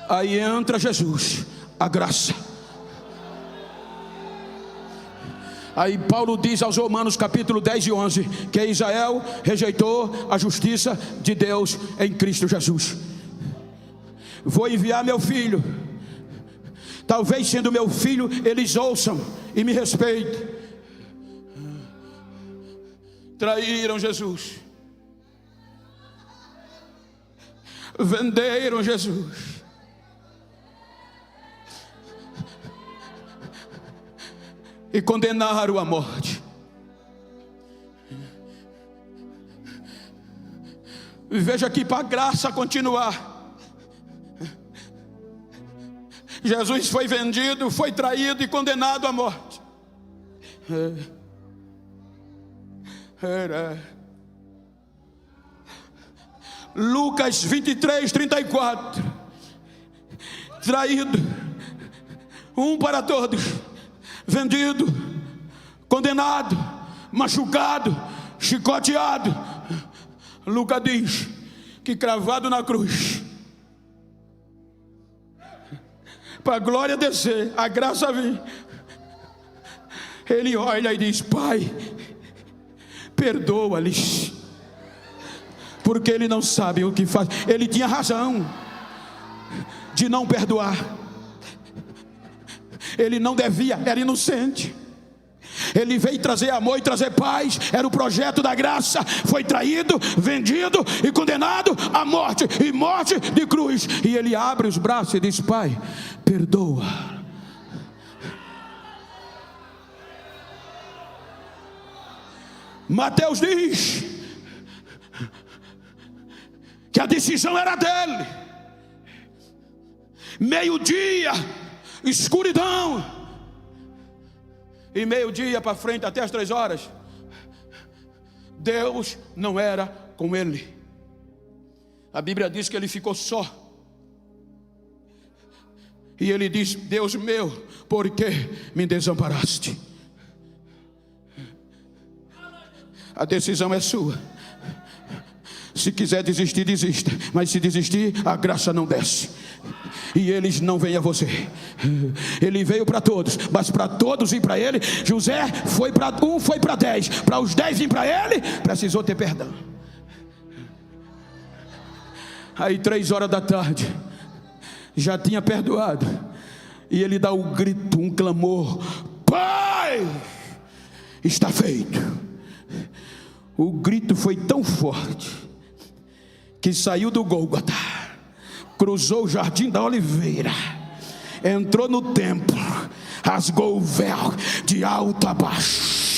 Aí entra Jesus, a graça. Aí Paulo diz aos Romanos capítulo 10 e 11 que Israel rejeitou a justiça de Deus em Cristo Jesus. Vou enviar meu filho. Talvez sendo meu filho eles ouçam e me respeitem. Traíram Jesus, venderam Jesus, e condenaram à morte. E veja aqui, para a graça continuar, Jesus foi vendido, foi traído e condenado à morte. Lucas 23, 34. Traído, um para todos, vendido, condenado, machucado, chicoteado. Lucas diz que cravado na cruz, para a glória descer, a graça vir, ele olha e diz: Pai, perdoa-lhes, porque ele não sabe o que faz. Ele tinha razão de não perdoar. Ele não devia, era inocente. Ele veio trazer amor e trazer paz. Era o projeto da graça. Foi traído, vendido e condenado à morte, e morte de cruz. E ele abre os braços e diz: Pai, perdoa. Mateus diz que a decisão era dele. Meio-dia, escuridão, e meio-dia para frente até as 3 horas, Deus não era com ele. A Bíblia diz que ele ficou só. E ele diz: Deus meu, por que me desamparaste? A decisão é sua. Se quiser desistir, desista. Mas se desistir, a graça não desce. E eles não vêm a você. Ele veio para todos, mas para todos ir para ele, José foi para um, foi para 10. Para os 10 vir para ele, precisou ter perdão. Aí 3 horas da tarde, já tinha perdoado, e ele dá um grito, um clamor: Pai, está feito. O grito foi tão forte que saiu do Gólgota, cruzou o Jardim da Oliveira, entrou no templo, rasgou o véu de alto a baixo.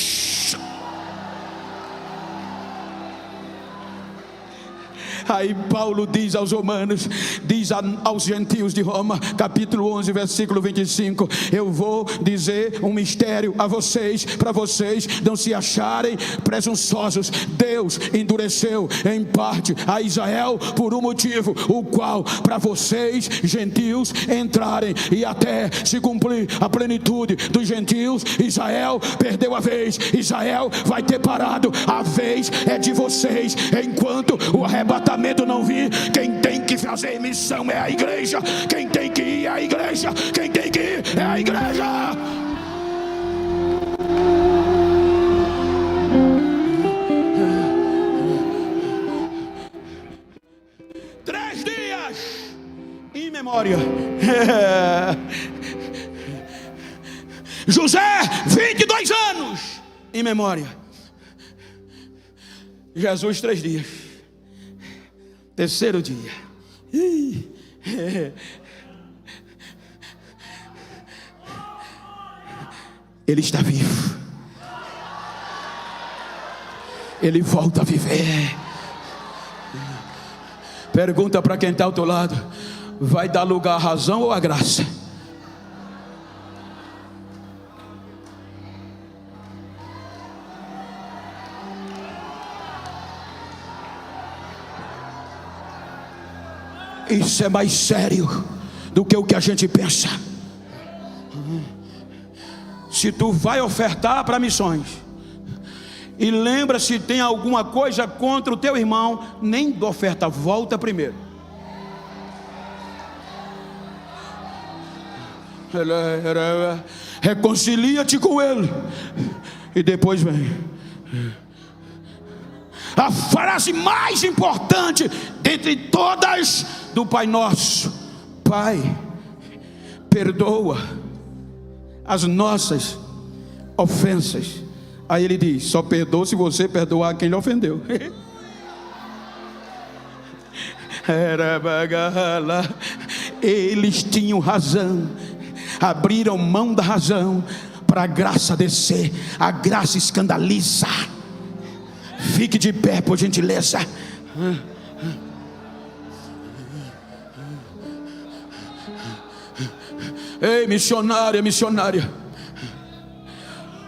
Aí Paulo diz aos romanos, diz aos gentios de Roma, capítulo 11, versículo 25: eu vou dizer um mistério a vocês, para vocês não se acharem presunçosos. Deus endureceu em parte a Israel por um motivo, o qual para vocês gentios entrarem, e até se cumprir a plenitude dos gentios, Israel perdeu a vez. Israel vai ter parado, a vez é de vocês. Enquanto o arrebatamento não vir, quem tem que fazer missão é a igreja. Quem tem que ir é a igreja. Quem tem que ir é a igreja. Três dias em memória. José, 22 anos em memória. Jesus, 3 dias. Terceiro dia. Ele está vivo. Ele volta a viver. Pergunta para quem está ao teu lado: vai dar lugar à razão ou à graça? Isso é mais sério do que o que a gente pensa. Se tu vai ofertar para missões, e lembra, se tem alguma coisa contra o teu irmão, nem da oferta, volta primeiro. Reconcilia-te com ele. E depois vem a frase mais importante dentre todas do Pai Nosso: Pai, perdoa as nossas ofensas. Aí ele diz: só perdoa se você perdoar quem lhe ofendeu. Eles tinham razão, abriram mão da razão para a graça descer. A graça escandaliza. Fique de pé, por gentileza. Ei, missionária, missionária,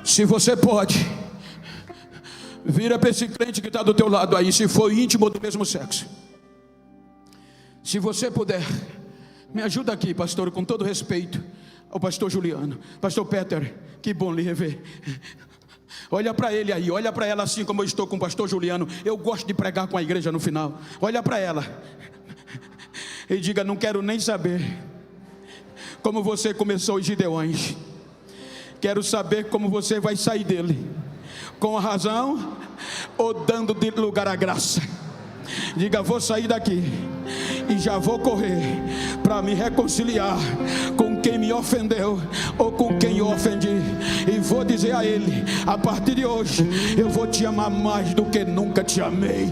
se você pode, vira para esse crente que está do teu lado aí, se for íntimo do mesmo sexo. Se você puder, me ajuda aqui, pastor, com todo respeito ao pastor Juliano. Pastor Peter, que bom lhe rever. Olha para ele aí, olha para ela assim como eu estou com o pastor Juliano. Eu gosto de pregar com a igreja no final. Olha para ela e diga: não quero nem saber como você começou os Gideões. Quero saber como você vai sair dele, com a razão ou dando de lugar à graça. Diga: vou sair daqui e já vou correr para me reconciliar com quem me ofendeu ou com quem eu ofendi, e vou dizer a ele: a partir de hoje eu vou te amar mais do que nunca te amei.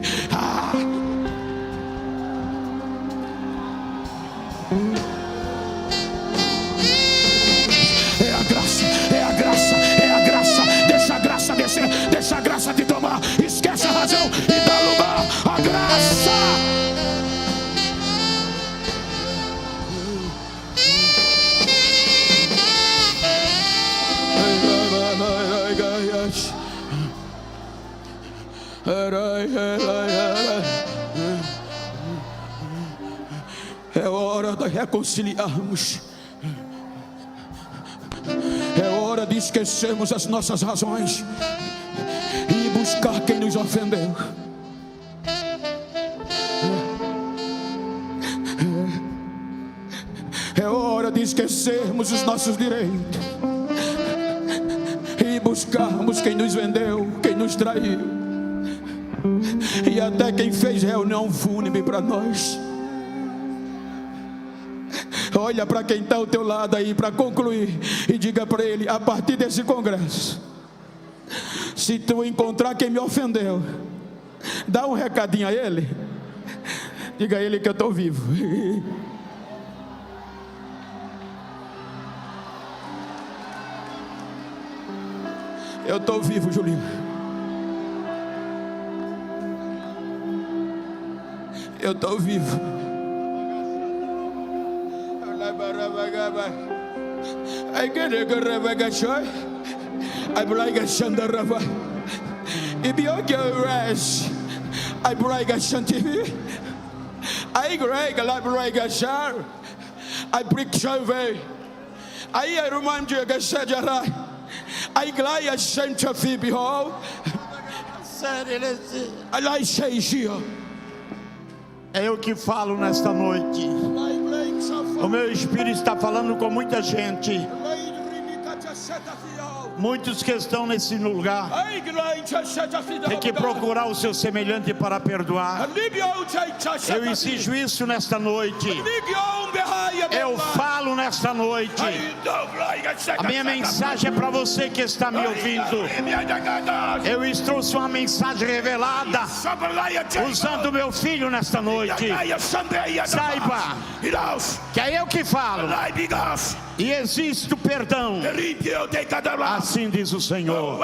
É a graça, é a graça, é a graça. Deixa a graça descer, deixa a graça te tomar. Esquece a razão e dá lugar à graça. É hora de reconciliarmos. É hora de esquecermos as nossas razões e buscar quem nos ofendeu. É hora de esquecermos os nossos direitos e buscarmos quem nos vendeu, quem nos traiu, e até quem fez reunião fúnebre para nós. Olha para quem está ao teu lado aí, para concluir, e diga para ele: a partir desse congresso, se tu encontrar quem me ofendeu, dá um recadinho a ele. Diga a ele que eu estou vivo. Eu estou vivo, Julinho. Eu estou vivo. I get a good revelation. I break a shandarava. If you get rest, I break a shantivi. I break a break a shar. I break survey. I remind you that Sajara. I glide a shantivi behold. I like say here. É eu que falo nesta noite. O meu espírito está falando com muita gente. Muitos que estão nesse lugar tem que procurar o seu semelhante para perdoar. Eu exijo isso nesta noite. Eu falo nesta noite. A minha mensagem é para você que está me ouvindo. Eu trouxe uma mensagem revelada usando meu filho nesta noite. Saiba que é eu que falo e existe o perdão. Assim diz o Senhor.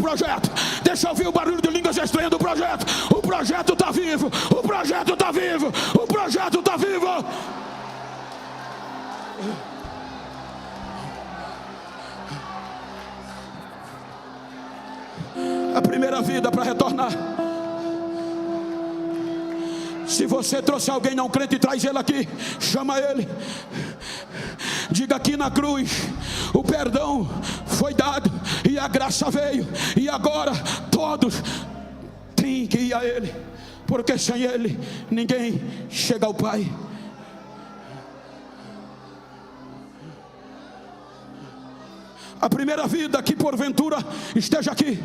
projeto. Deixa eu ouvir o barulho de línguas estranhas do projeto. O projeto está vivo. O projeto está vivo. O projeto está vivo. A primeira vida para retornar. Se você trouxe alguém não crente, traz ele aqui, chama ele. Diga: aqui na cruz o perdão foi dado e a graça veio, e agora todos têm que ir a ele, porque sem ele ninguém chega ao Pai. A primeira vida que porventura esteja aqui,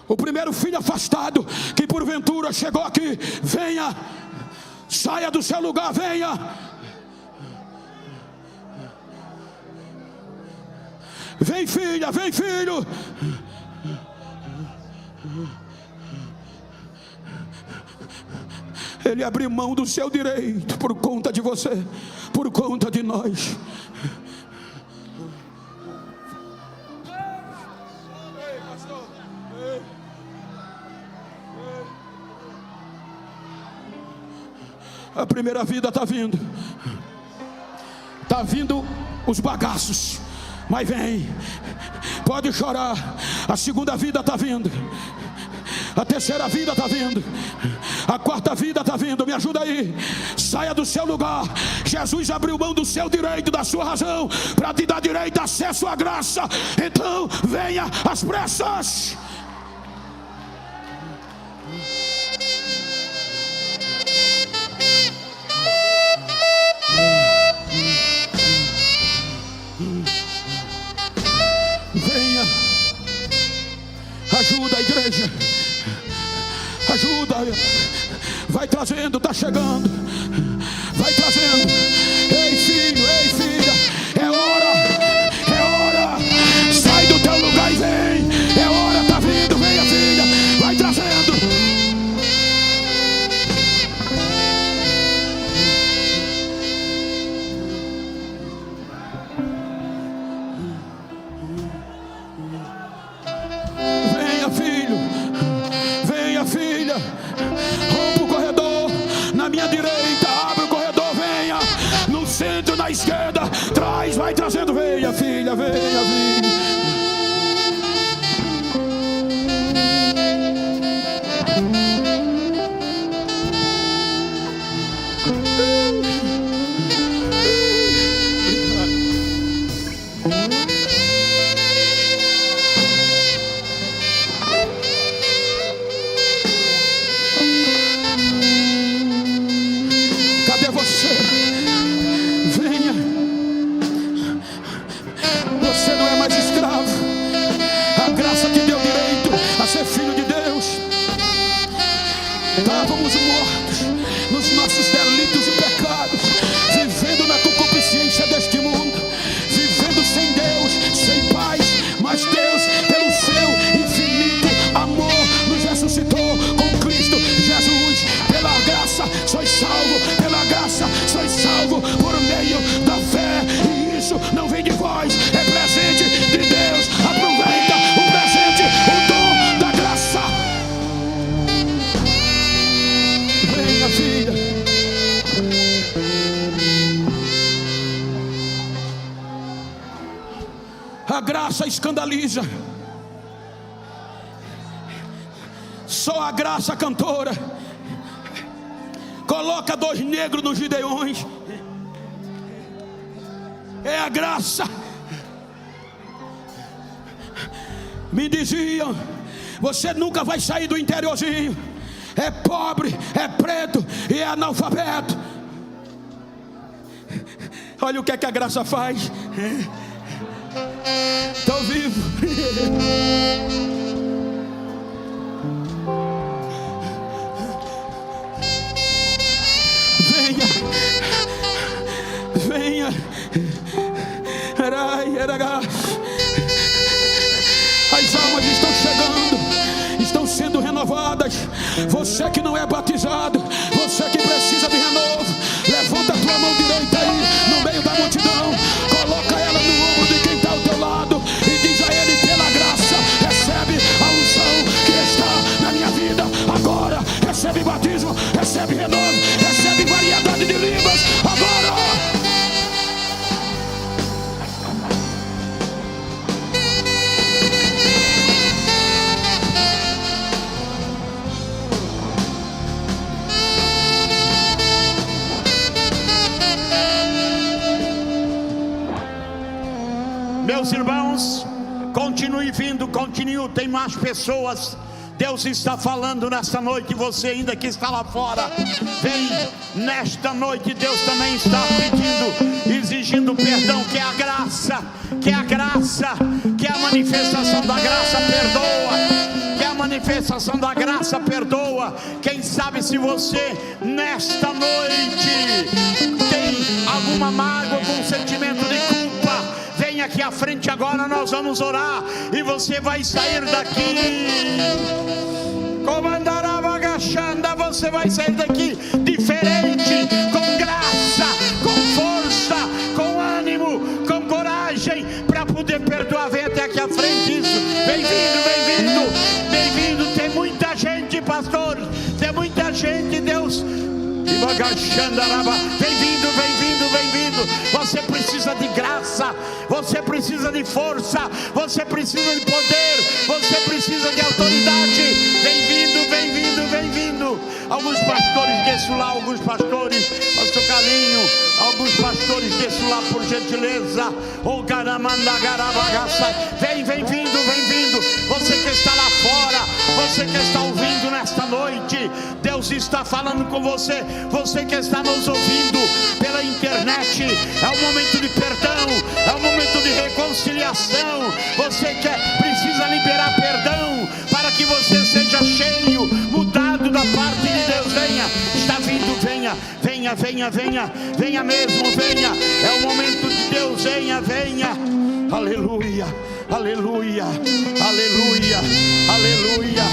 o primeiro filho afastado que porventura chegou aqui, venha, saia do seu lugar, venha. Vem, filha, vem, filho. Ele abriu mão do seu direito por conta de você, por conta de nós. A primeira vida está vindo. Está vindo os bagaços, mas vem. Pode chorar. A segunda vida está vindo. A terceira vida está vindo. A quarta vida está vindo. Me ajuda aí. Saia do seu lugar. Jesus abriu mão do seu direito, da sua razão, para te dar direito, acesso à graça. Então venha às pressas. Venha. Ajuda a igreja. Ajuda. Vai trazendo, está chegando. Vai trazendo. Ei, filho, ei, filha. É hora. É hora. Sai do teu lugar e vem. É hora, está vindo. Venha, filha. Vai trazendo. Venha, filho. Venha, filha. Rompa o corredor na minha direita. Abre o corredor, venha. No centro, na esquerda. Traz, vai trazendo. Venha, filha, venha, filha. Cadê você? Venha. Você não é mais escravo. A graça te deu direito a ser filho de Deus. Estávamos mortos nos nossos delitos e pecados, vivendo na concupiscência deste mundo, vivendo sem Deus, sem paz. Mas Deus, pelo seu infinito amor, nos ressuscitou com Cristo Jesus. Pela graça sois salvo, pela graça sois salvo por meio da fé. E isso não vem de vós, é presente de Deus. Aproveita o presente, o dom da graça. Venha, filha. A graça escandaliza. Só a graça cantora coloca 2 negros nos Gideões. É a graça. Me diziam: você nunca vai sair do interiorzinho. É pobre, é preto e é analfabeto. Olha o que é que a graça faz. Estou vivo. Venha. Venha. As almas estão chegando, estão sendo renovadas. Você que não é batizado, você que precisa de renovo, levanta a tua mão direita aí no meio da multidão, coloca ela no ombro de quem está ao teu lado e diz a ele: pela Continue vindo, continue. Tem mais pessoas. Deus está falando nesta noite. Você ainda que está lá fora, vem nesta noite. Deus também está pedindo, exigindo perdão. Que é a graça, que é a graça, que é a manifestação da graça perdoa, que é a manifestação da graça perdoa. Quem sabe se você nesta noite tem alguma mágoa, algum sentimento de culpa, vem aqui à frente agora, nós vamos orar e você vai sair daqui. Comandará bagachanda, você vai sair daqui diferente, com graça, com força, com ânimo, com coragem, para poder perdoar. Vem até aqui à frente, isso. Bem-vindo, bem-vindo, bem-vindo. Tem muita gente, pastor, tem muita gente, Deus. E bagachandaraba, bem-vindo, bem-vindo, bem-vindo. Você precisa de graça, você precisa de força, você precisa de poder, você precisa de autoridade. Bem-vindo, bem-vindo, bem-vindo. Alguns pastores desçam lá, alguns pastores, pastor Calinho, alguns pastores desçam lá, por gentileza. O Garamandagarabagaça, vem, bem-vindo, bem-vindo. Você que está lá fora, você que está ouvindo nesta noite, Deus está falando com você. Você que está nos ouvindo pela internet, é o momento de perdão, é o momento de reconciliação. Você que precisa liberar perdão para que você seja cheio, mudado da parte de Deus. Venha, está vindo, venha, venha, venha, venha, venha mesmo, venha. É o momento de Deus, venha, venha. Aleluia, aleluia, aleluia, aleluia.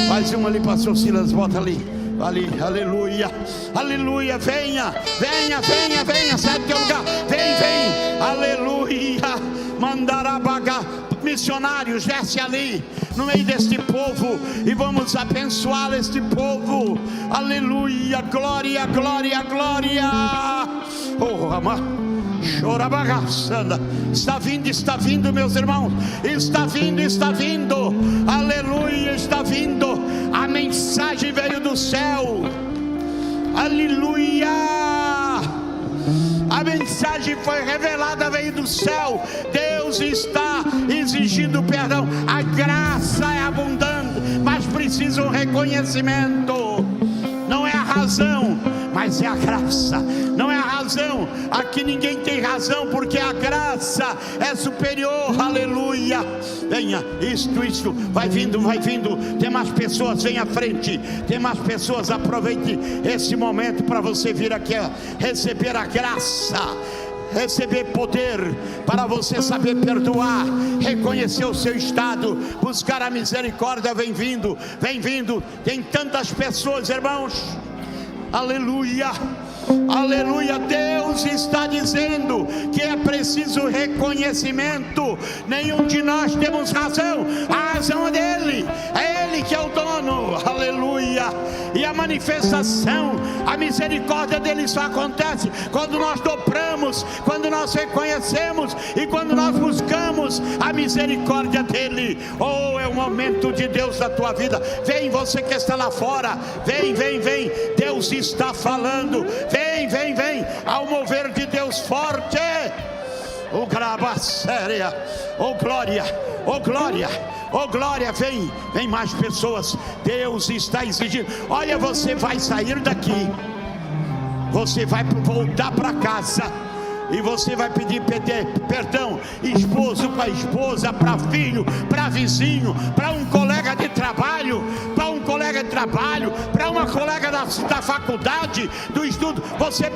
Mais uma ali, pastor Silas, bota ali. Ali, aleluia, aleluia, venha, venha, venha, venha, sai do teu lugar, vem, vem, aleluia. Mandarabaga, missionários, desce ali no meio deste povo e vamos abençoar este povo. Aleluia, glória, glória, glória. Oh, amado, está vindo, meus irmãos, está vindo, aleluia, está vindo. A mensagem veio do céu, aleluia. A mensagem foi revelada, veio do céu. Deus está exigindo perdão. A graça é abundante, mas precisa um reconhecimento. Não é a razão, mas é a graça. Não é a razão, aqui ninguém tem razão, porque a graça é superior, aleluia. Venha, isto, vai vindo, tem mais pessoas, vem à frente, tem mais pessoas, aproveite esse momento para você vir aqui receber a graça, receber poder, para você saber perdoar, reconhecer o seu estado, buscar a misericórdia. Vem vindo, tem tantas pessoas, irmãos, aleluia, aleluia. Deus está dizendo que é preciso reconhecimento. Nenhum de nós temos razão, a razão é dele, é ele que é o dono, aleluia. E a manifestação, a misericórdia dele só acontece quando nós dobramos, quando nós reconhecemos e quando nós buscamos a misericórdia dele. Oh, é o momento de Deus na tua vida. Vem, você que está lá fora, vem, Deus está falando, vem, ao mover de Deus forte. Oh, grava séria, oh glória, oh glória, oh glória. Vem mais pessoas, Deus está exigindo. Olha, você vai sair daqui, você vai voltar para casa e você vai pedir perdão, esposo para esposa, para filho, para vizinho, para um colega de trabalho, para uma colega da faculdade, do estudo. Você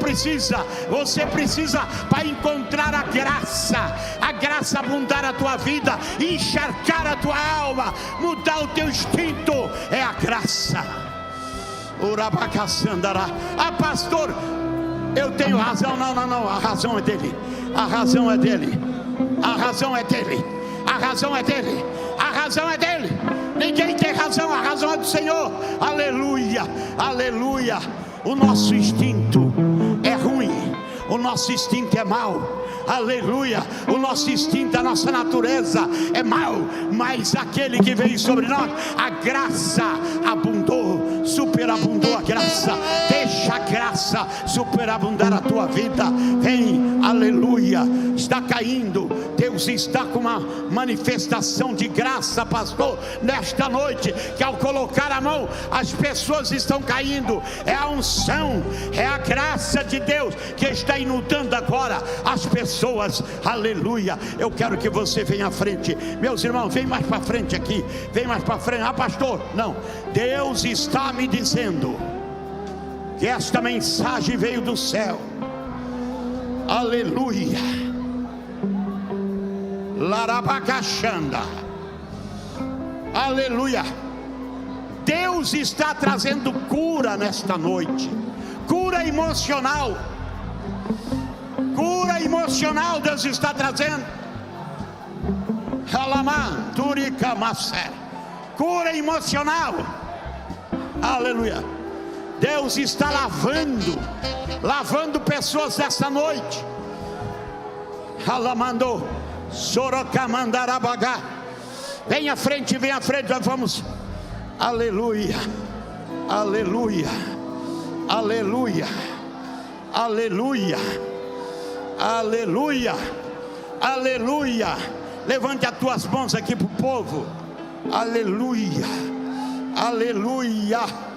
precisa para encontrar a graça abundar a tua vida, encharcar a tua alma, mudar o teu instinto. É a graça. Urabacaçandará. Ah, pastor, eu tenho razão. Não, a razão é dele. A razão é dele. Ninguém tem razão, a razão é do Senhor. Aleluia, aleluia. O nosso instinto é ruim, o nosso instinto é mau. Aleluia, o nosso instinto, a nossa natureza é mau, mas aquele que veio sobre nós, a graça abundou superabundou a graça. Deixa a graça superabundar a tua vida. Vem, aleluia. Está caindo. Deus está com uma manifestação de graça, pastor, nesta noite, que ao colocar a mão, as pessoas estão caindo. É a unção, é a graça de Deus que está inundando agora as pessoas. Aleluia. Eu quero que você venha à frente, meus irmãos. Vem mais para frente aqui, vem mais para frente. Ah, pastor, não, Deus está me dizendo que esta mensagem veio do céu. Aleluia. Larabacachanda. Aleluia. Deus está trazendo cura nesta noite. Cura emocional. Cura emocional Deus está trazendo. Alaman, Turica, Massé. Cura emocional. Aleluia. Deus está lavando pessoas esta noite. Alamandou, Sorocamandarabagá. Vem à frente, nós vamos. Aleluia, aleluia, aleluia, aleluia, aleluia, aleluia. Levante as tuas mãos aqui para o povo. Aleluia, aleluia.